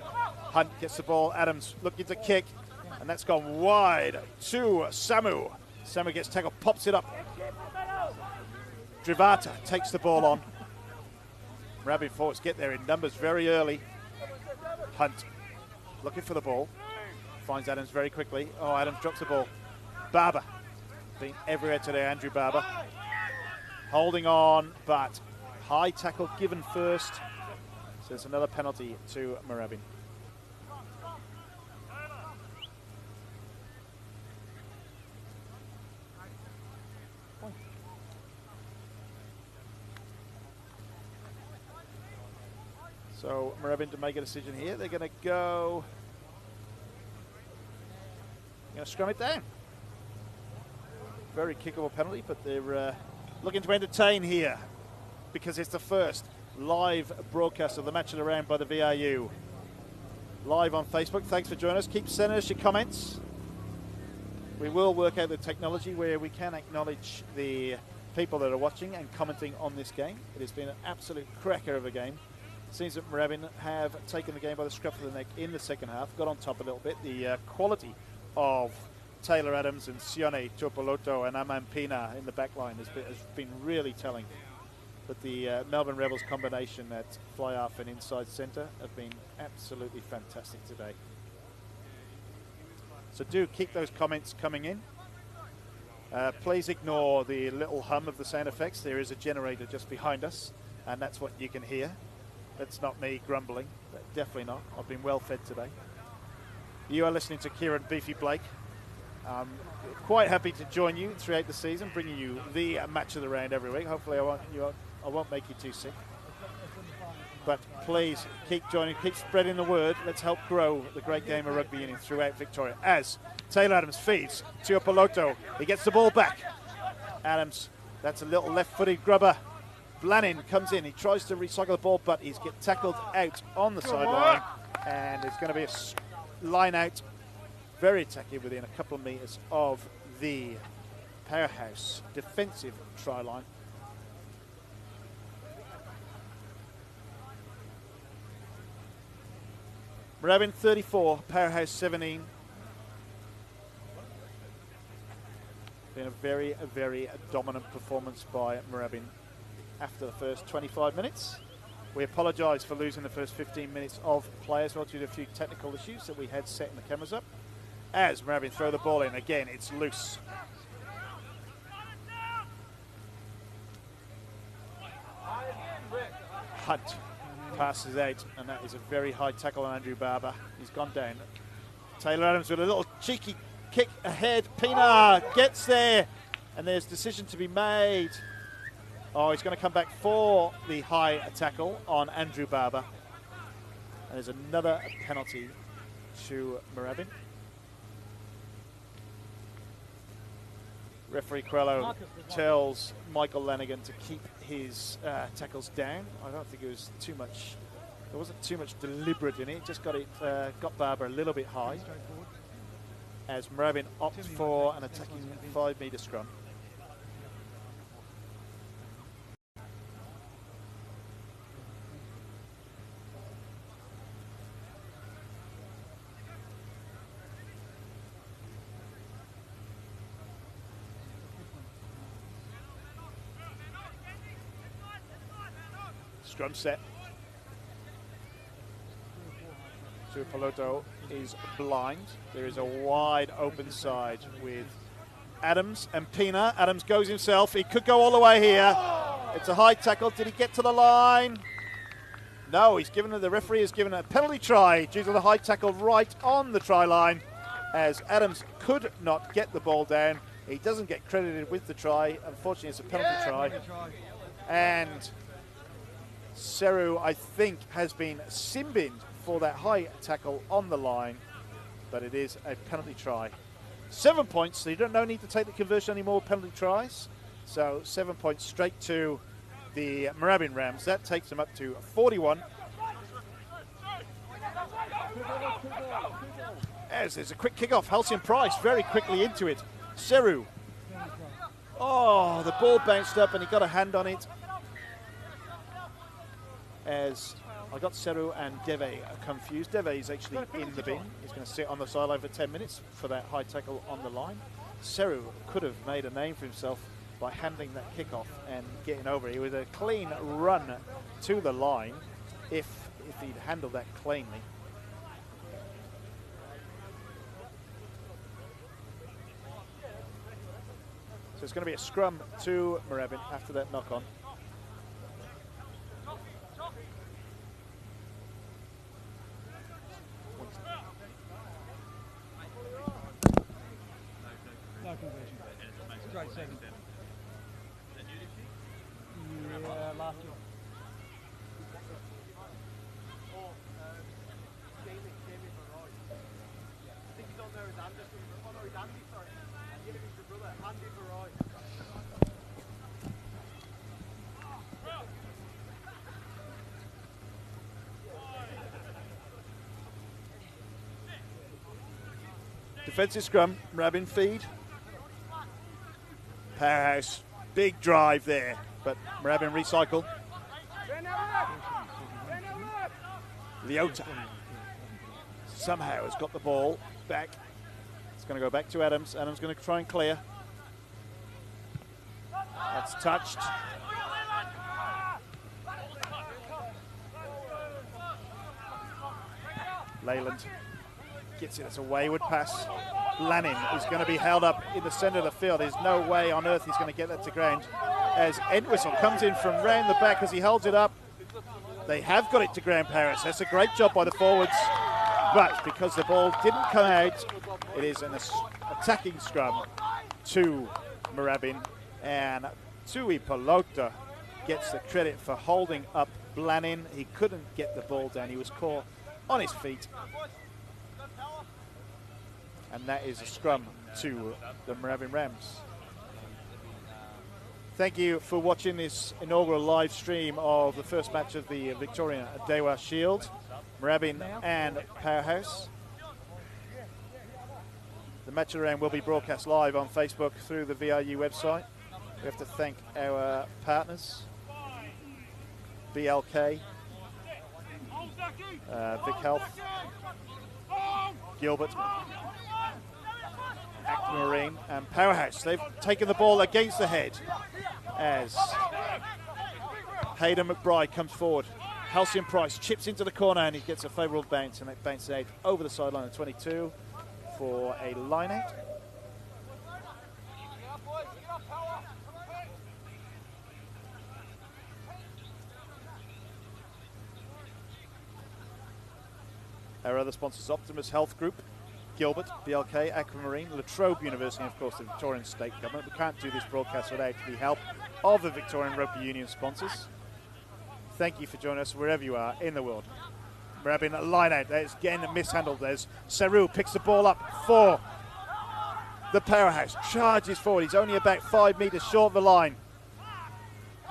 Hunt gets the ball. Adams looking to kick, and that's gone wide to Samu. Samu gets tackled, pops it up. Drivata takes the ball on. Moorabbin forwards get there in numbers very early. Hunt looking for the ball. Finds Adams very quickly. Oh, Adams drops the ball. Barber been everywhere today, Andrew Barber. Holding on, but high tackle given first. So there's another penalty to Moorabbin. So Moorabbin to make a decision here. They're going to go. Going to scrum it down. Very kickable penalty, but they're looking to entertain here because it's the first live broadcast of the match of the round by the VRU. Live on Facebook. Thanks for joining us. Keep sending us your comments. We will work out the technology where we can acknowledge the people that are watching and commenting on this game. It has been an absolute cracker of a game. It seems that Moorabbin have taken the game by the scruff of the neck in the second half, got on top a little bit. The quality of Taylor Adams and Sione Tuapoloto and Aman Pina in the back line has been really telling. But the Melbourne Rebels combination at fly-half and inside centre have been absolutely fantastic today. So do keep those comments coming in. Please ignore the little hum of the sound effects. There is a generator just behind us, and that's what you can hear. That's not me grumbling. Definitely not. I've been well fed today. You are listening to Kieran Beefy Blake. Quite happy to join you throughout the season, bringing you the match of the round every week. Hopefully I won't make you too sick. But please keep joining, keep spreading the word. Let's help grow the great game of rugby union throughout Victoria. As Taylor Adams feeds Tuapoloto, he gets the ball back. Adams, that's a little left-footed grubber. Blannin comes in, he tries to recycle the ball, but he's get tackled out on the sideline. And it's going to be a line out, very attacking within a couple of metres of the Powerhouse defensive try line. Moorabbin 34, Powerhouse 17. Been a very dominant performance by Moorabbin after the first 25 minutes. We apologise for losing the first 15 minutes of play as well due to a few technical issues that we had setting the cameras up. As Moorabbin throw the ball in, again it's loose. Hunt passes out, and that is a very high tackle on Andrew Barber. He's gone down. Taylor Adams with a little cheeky kick ahead. Pina gets there, and there's decision to be made. Oh, he's going to come back for the high tackle on Andrew Barber. And there's another penalty to Moorabbin. Referee Crello tells Michael Lanigan to keep his tackles down. I don't think it was too much. There wasn't too much deliberate in it. Just got Barber a little bit high. As Moorabbin opts for an attacking 5-metre scrum. Scrum set. Tuapoloto is blind. There is a wide open side with Adams and Pina. Adams goes himself. He could go all the way here. It's a high tackle. Did he get to the line? No, the referee has given a penalty try due to the high tackle right on the try line, as Adams could not get the ball down. He doesn't get credited with the try. Unfortunately, it's a penalty try. And Seru, I think, has been sin-binned for that high tackle on the line, but it is a penalty try. 7 points, so you don't need to take the conversion anymore, penalty tries. So 7 points straight to the Moorabbin Rams. That takes them up to 41. As there's a quick kick-off, Halcyon Price very quickly into it. Seru. Oh, the ball bounced up and he got a hand on it. As I got Seru and Deve confused. Deve is actually in the bin. He's going to sit on the sideline for 10 minutes for that high tackle on the line. Seru could have made a name for himself by handling that kickoff and getting over it. It was a clean run to the line if he'd handled that cleanly. So it's going to be a scrum to Moorabbin after that knock-on. No conversion. Straight 7. Yeah, last year. Defensive scrum, Moorabbin feed. Powerhouse, big drive there, but Moorabbin recycle. Leota somehow has got the ball back. It's going to go back to Adams. Adams going to try and clear. That's touched. Leyland gets it. It's a wayward pass. Lanning is going to be held up in the centre of the field. There's no way on earth he's going to get that to ground. As Entwistle comes in from round the back as he holds it up. They have got it to ground, Paris. That's a great job by the forwards. But because the ball didn't come out, it is an attacking scrum to Moorabbin. And Tui Pelota gets the credit for holding up Lanning. He couldn't get the ball down. He was caught on his feet. And that is a scrum to the Moorabbin Rams. Thank you for watching this inaugural live stream of the first match of the Victorian Dewar Shield, Moorabbin and Powerhouse. The match around will be broadcast live on Facebook through the VRU website. We have to thank our partners, BLK, Vic Health, Gilbert, Aquamarine and Powerhouse. They've taken the ball against the head as Hayden McBride comes forward. Halcyon Price chips into the corner and he gets a favourable bounce, and that bounces out over the sideline of 22 for a line out. Our other sponsors, Optimus Health Group, Gilbert, BLK, Aquamarine, La Trobe University, and of course the Victorian State Government. We can't do this broadcast without the help of the Victorian Rugby Union sponsors. Thank you for joining us wherever you are in the world. Moorabbin, a line out. There's again mishandled. There's Saru picks the ball up for the Powerhouse. Charges forward. He's only about 5 metres short of the line.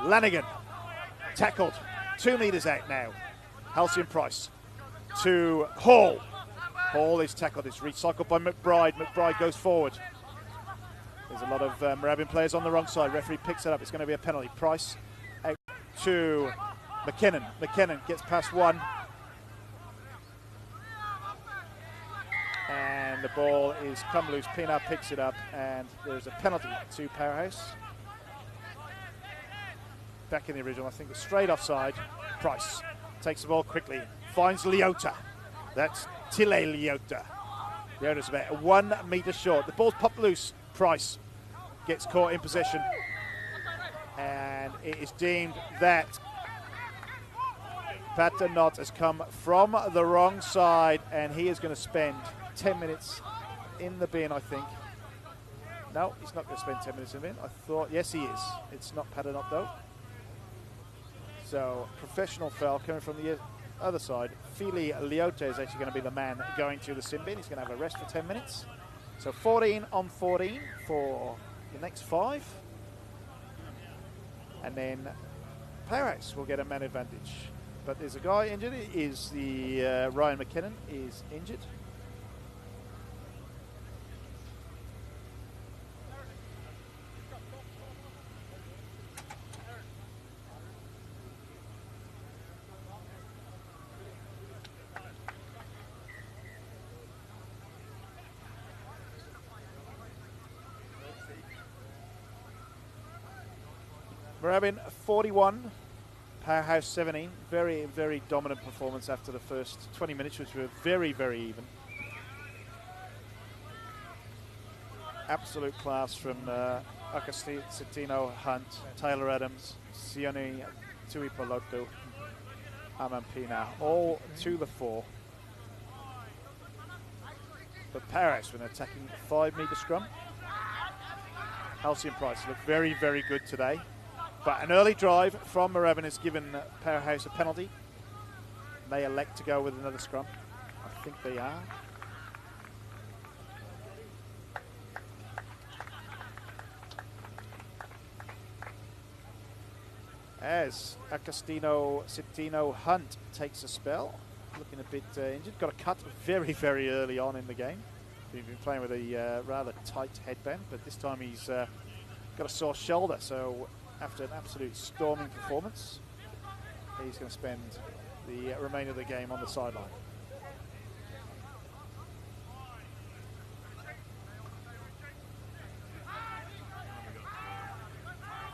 Lanigan tackled. 2 metres out now. Halcyon Price to Hall. Hall is tackled. It's recycled by McBride. McBride goes forward. There's a lot of Moorabbin players on the wrong side. Referee picks it up. It's going to be a penalty. Price out to McKinnon. McKinnon gets past one. And the ball is come loose. Pienaar picks it up. And there's a penalty to Powerhouse. Back in the original. I think it's straight offside. Price takes the ball quickly. Finds Leota. That's Tile Leota. Leota's about 1 metre short. The ball's popped loose. Price gets caught in possession. And it is deemed that Paternotte has come from the wrong side, and he is going to spend 10 minutes in the bin, I think. No, he's not going to spend 10 minutes in the bin. I thought, yes, he is. It's not Paternotte, though. So, professional foul coming from the other side. Fili Leota is actually going to be the man going to the sin bin. He's going to have a rest for 10 minutes. So 14 on 14 for the next 5. And then Powerhouse will get a man advantage. But there's a guy injured. It is the Ryan McKinnon is injured. Moorabbin 41, Powerhouse 17. Very, very dominant performance after the first 20 minutes, which were very, very even. Absolute class from Agostino Hunt, Tyler Adams, Sione Tui Pelota, Aman Pienaar, all to the fore. But Powerhouse with an attacking 5 metre scrum. Halcyon Price looked very, very good today. But an early drive from Moorabbin has given Powerhouse a penalty. They elect to go with another scrum. I think they are. as Agostino Citino Hunt takes a spell, looking a bit injured. Got a cut very, very early on in the game. He's been playing with a rather tight headband, but this time he's got a sore shoulder. So after an absolute storming performance, he's going to spend the remainder of the game on the sideline.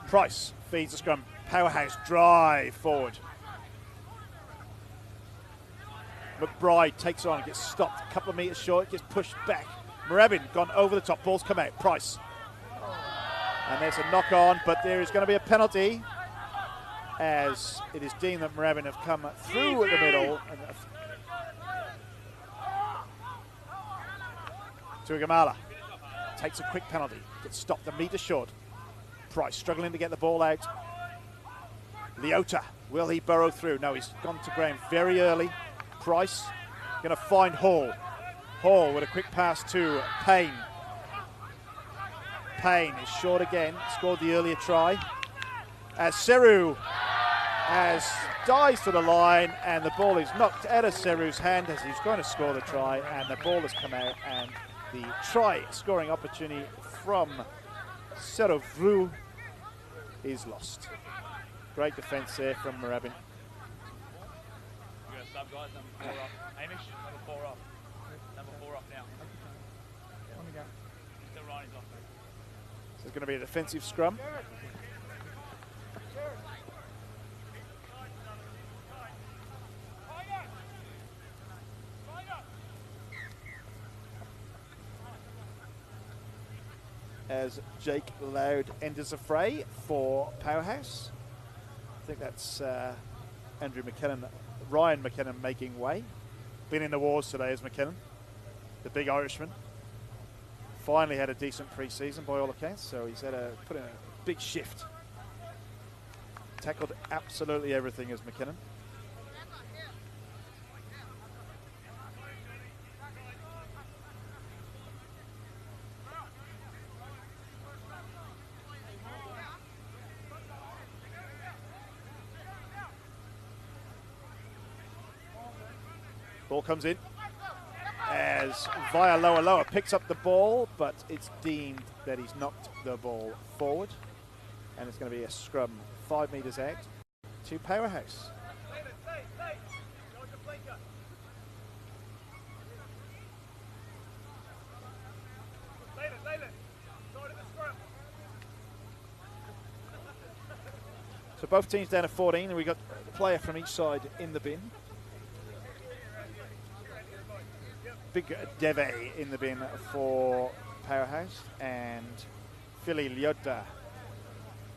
Price feeds the scrum. Powerhouse drive forward. McBride takes on, gets stopped a couple of metres short, gets pushed back. Moorabbin gone over the top, ball's come out. Price. And there's a knock on, but there is going to be a penalty as it is deemed that Moorabbin have come through the middle. Tuigamala takes a quick penalty, gets stopped a metre short. Price struggling to get the ball out. Leota, will he burrow through? No, he's gone to ground very early. Price going to find Hall. Hall with a quick pass to Payne. Payne is short again, scored the earlier try. As Seru dives to the line, and the ball is knocked out of Seru's hand as he's going to score the try, and the ball has come out, and the try scoring opportunity from Seru is lost. Great defence there from Moorabbin. You're going to sub guys, number 4 off. Hamish, number 4 off. Number 4 off now. Still Ronnie's off. So it's going to be a defensive scrum. As Jake Loud enters the fray for Powerhouse. I think that's Andrew McKinnon, Ryan McKinnon making way. Been in the wars today as McKinnon, the big Irishman. Finally had a decent pre-season by all accounts, so he's had put in a big shift. Tackled absolutely everything as McKinnon. Ball comes in as via lower picks up the ball, but it's deemed that he's knocked the ball forward, and it's going to be a scrum 5 metres out to Powerhouse. So both teams down to 14, and we've got a player from each side in the bin. Big Deve in the bin for Powerhouse, and Philly Lyotta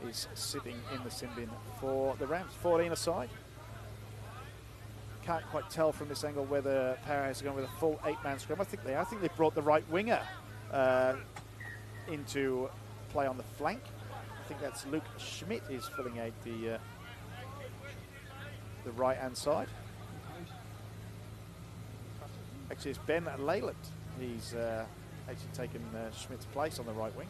is sitting in the sin bin for the Rams. 14 aside. Can't quite tell from this angle whether Powerhouse are going with a full 8-man scrum. I think they are. I think they brought the right winger into play on the flank. I think that's Luke Schmidt is filling out the right-hand side. Actually, it's Ben Leyland. He's actually taken Schmidt's place on the right wing.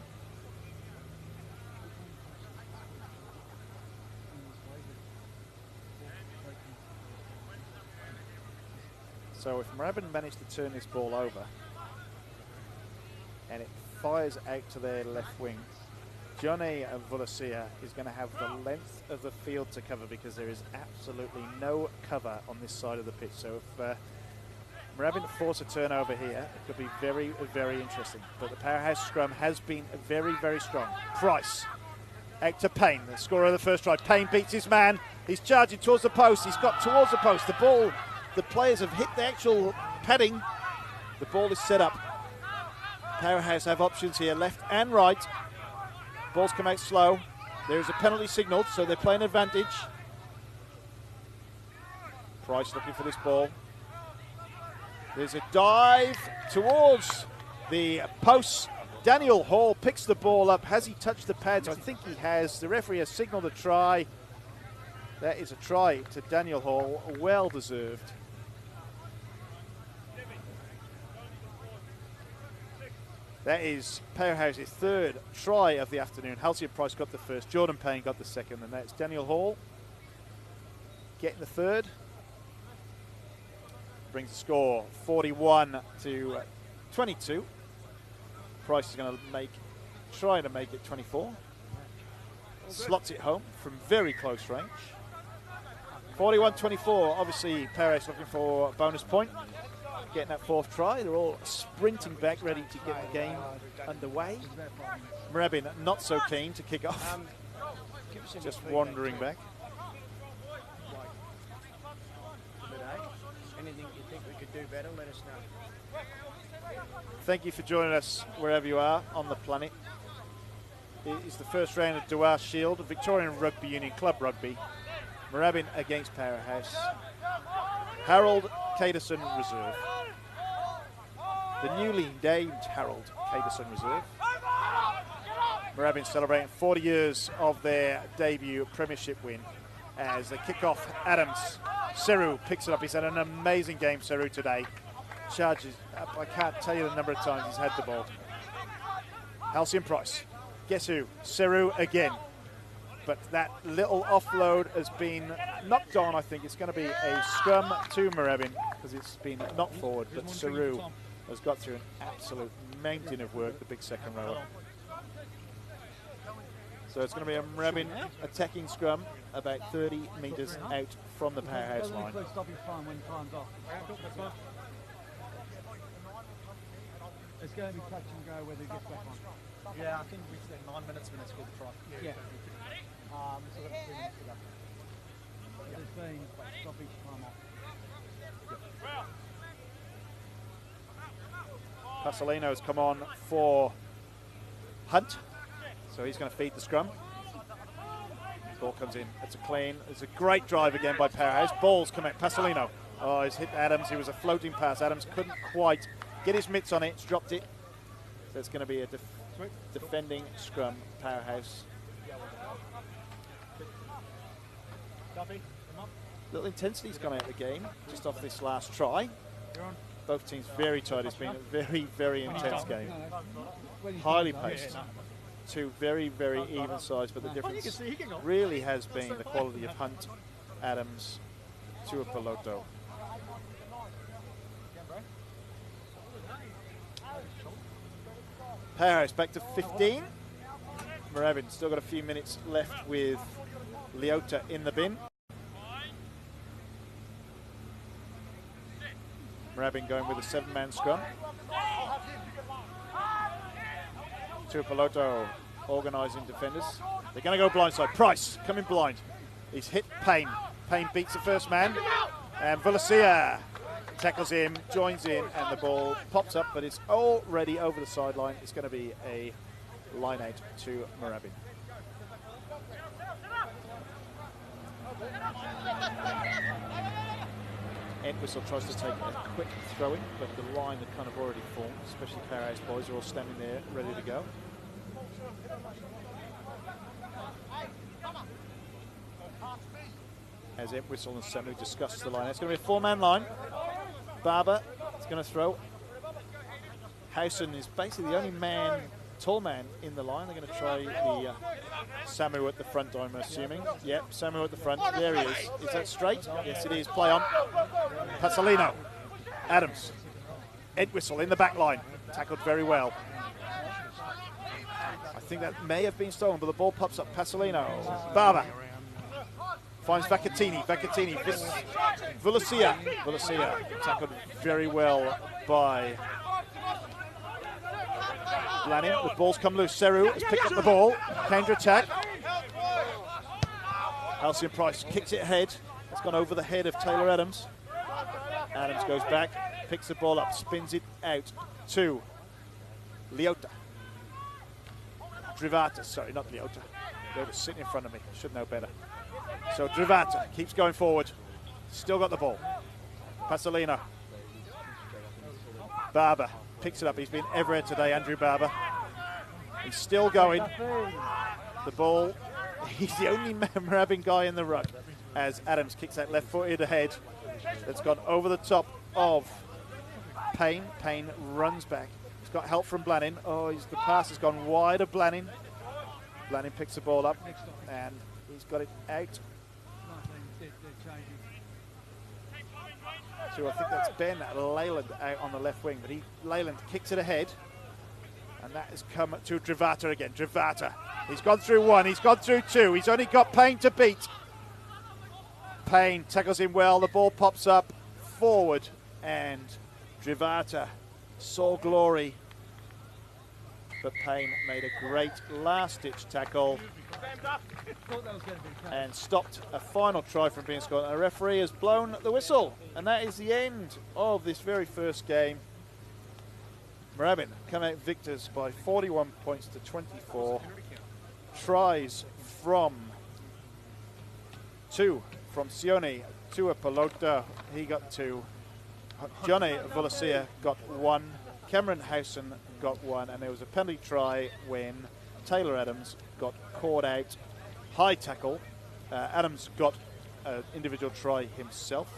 So if Moorabbin managed to turn this ball over and it fires out to their left wing, Johnny Volasia is going to have the length of the field to cover because there is absolutely no cover on this side of the pitch. So if Moorabbin force a turnover here, it could be very, very interesting. But the Powerhouse scrum has been very, very strong. Price, out to Payne, the scorer of the first try. Payne beats his man. He's charging towards the post. He's got towards the post. The ball, the players have hit the actual padding. The ball is set up. Powerhouse have options here, left and right. Ball's come out slow. There is a penalty signalled, so they're playing advantage. Price looking for this ball. There's a dive towards the posts. Daniel Hall picks the ball up. Has he touched the pads? I think he has. The referee has signalled a try. That is a try to Daniel Hall. Well deserved. That is Powerhouse's third try of the afternoon. Halcyon Price got the first. Jordan Payne got the second. And that's Daniel Hall get in the third. Brings the score 41 to 22. Price is going to try to make it 24. Slots it home from very close range. 41-24. Obviously, Perez looking for a bonus point. Getting that fourth try. They're all sprinting back, ready to get the game underway. Moorabbin not so keen to kick off. Just wandering back. Anything you think we could do better, let us know. Thank you for joining us wherever you are on the planet. It is the first round of Dewar Shield, Victorian Rugby Union Club Rugby. Moorabbin against Powerhouse. Harold Caterson Reserve. The newly named Harold Caterson Reserve. Moorabbin celebrating 40 years of their debut premiership win as they kick off. Adams. Seru picks it up. He's had an amazing game, Seru, today. Charges up. I can't tell you the number of times he's had the ball. Halcyon Price. Guess who? Seru again. But that little offload has been knocked on. I think it's going to be a scrum to Moorabbin because it's been knocked forward. But Seru has got through an absolute mountain of work, the big second rower. So it's going to be a Moorabbin attacking scrum about 30 metres out from the Powerhouse line. It's going to be touch and go whether he gets back on. Yeah, I think we said 9 minutes when it's called the try. Yeah. So that's 3 minutes to go. There's been stoppage time off. Pasolino has come on for Hunt, so he's going to feed the scrum. Ball comes in. It's a clean. It's a great drive again by Powerhouse. Ball's come out. Pasolino. Oh, he's hit Adams. It was a floating pass. Adams couldn't quite get his mitts on it. It's dropped it. So it's going to be a defending scrum. Powerhouse. Little intensity's gone out of the game just off this last try. Both teams very tight. It's been a very, very intense game. Highly paced. Two very, very even sides, but the difference really has been the quality of Hunt, Adams, Tuipulotu. Powerhouse back to 15. Moorabbin still got a few minutes left with Leota in the bin. Moorabbin going with a 7-man scrum. Tuipulotu organising defenders. They're going to go blindside. Price coming blind. He's hit Payne. Payne beats the first man. And Vulasia tackles him, joins in, and the ball pops up, but it's already over the sideline. It's going to be a line out to Moorabbin. Entwistle tries to take a quick throw-in, but the line had kind of already formed, especially Powerhouse boys are all standing there ready to go. As Entwistle and Samu discuss the line. It's going to be a 4-man line. Barber is going to throw. Howson is basically the only tall man in the line. They're going to try the Samu at the front, I'm assuming. Yep, Samu at the front. There he is. Is that straight? Yes, it is. Play on. Pasolino. Adams. Entwistle in the back line. Tackled very well. I think that may have been stolen, but the ball pops up. Pasolino. Barber. Finds Vacatini. Vacatini. Vulasia. Vulasia tackled very well by Lanning. The ball's come loose. Seru has picked up the ball. Counter attack. Halcyon Price kicks it ahead. It's gone over the head of Taylor Adams. Adams goes back, picks the ball up, spins it out to Leota. Drivata, sorry, not Leota. Leota's sitting in front of me. Should know better. So Drivata keeps going forward. Still got the ball. Pasolino. Barber picks it up. He's been everywhere today, Andrew Barber. He's still going. The ball, he's the only Moorabbin guy in the ruck as Adams kicks that left-footed ahead. That's gone over the top of Payne. Payne runs back. He's got help from Blannin. Oh, the pass has gone wide of Blannin. Blannin picks the ball up and he's got it out they're changing. So I think that's Ben Leyland out on the left wing, but Leyland kicks it ahead. And that has come to Drivata again. Drivata, he's gone through one, he's gone through two, he's only got Payne to beat. Payne tackles him well, the ball pops up forward, and Drivata saw glory. But Payne made a great last-ditch tackle and stopped a final try from being scored. And the referee has blown the whistle, and that is the end of this very first game. Moorabbin come out victors by 41 points to 24. Tries from two from Sione Tuapolota, he got two. Johnny Volasia got one. Cameron Howson got one, and there was a penalty try when Taylor Adams got caught out. High tackle. Adams got an individual try himself.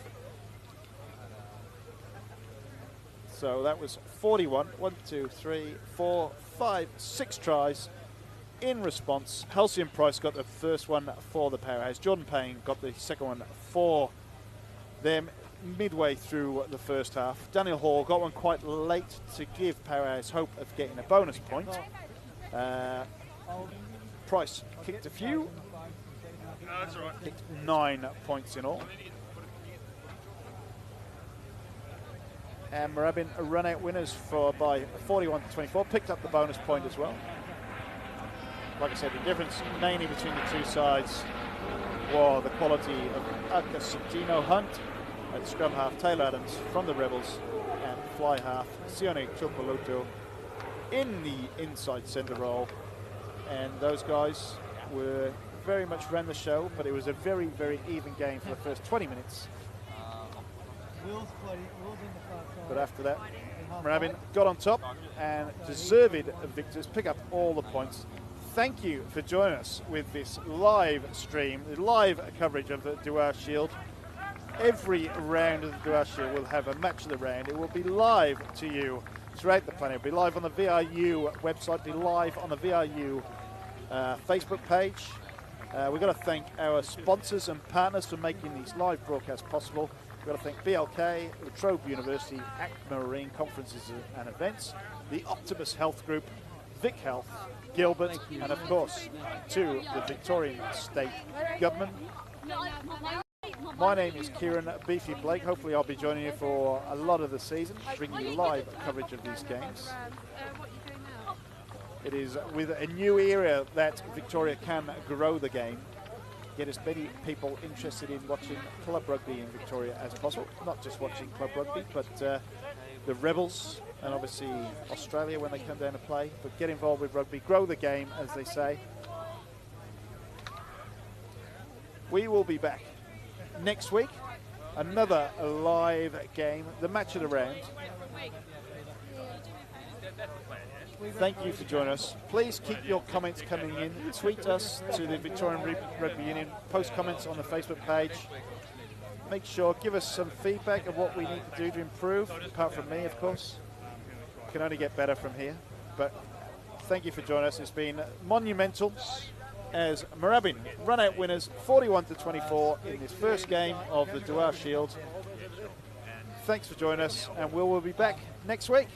So that was 41. 1, 2, 3, 4, 5, 6 tries in response. Halcyon Price got the first one for the Powerhouse. Jordan Payne got the second one for them midway through the first half. Daniel Hall got one quite late to give Powerhouse hope of getting a bonus point. Price kicked a few. Kicked 9 points in all. And Moorabbin run out winners by 41 to 24. Picked up the bonus point as well. Like I said, the difference mainly between the two sides was the quality of Akasutino Hunt at scrum half, Taylor Adams from the Rebels, and fly half, Sione Tuapolota in the inside centre role. And those guys were very much ran the show, but it was a very, very even game for the first 20 minutes. But after that, Moorabbin got on top and deserved victors, pick up all the points. Thank you for joining us with this live stream, the live coverage of the Dewar Shield. Every round of the Dewar Shield will have a match of the round. It will be live to you throughout the planet. It'll be live on the VRU website, be live on the VRU Facebook page. We've got to thank our sponsors and partners for making these live broadcasts possible. We've got to thank BLK, La Trobe University, ACT Marine Conferences and Events, the Optimus Health Group, Vic Health, Gilbert, and of course to the Victorian State Government. My name is Kieran Beefy Blake. Hopefully I'll be joining you for a lot of the season, bringing you live coverage of these games. It is with a new era that Victoria can grow the game, get as many people interested in watching club rugby in Victoria as possible. Not just watching club rugby, but the Rebels and obviously Australia when they come down to play. But get involved with rugby, grow the game, as they say. We will be back next week. Another live game, the match of the round. Thank you for joining us. Please keep your comments coming in. Tweet us to the Victorian Rugby Union. Post comments on the Facebook page. Make sure, give us some feedback of what we need to do to improve, apart from me, of course. Can only get better from here. But thank you for joining us. It's been monumental as Moorabbin run out winners 41 to 24 in this first game of the Dewar Shield. Thanks for joining us, and we will be back next week.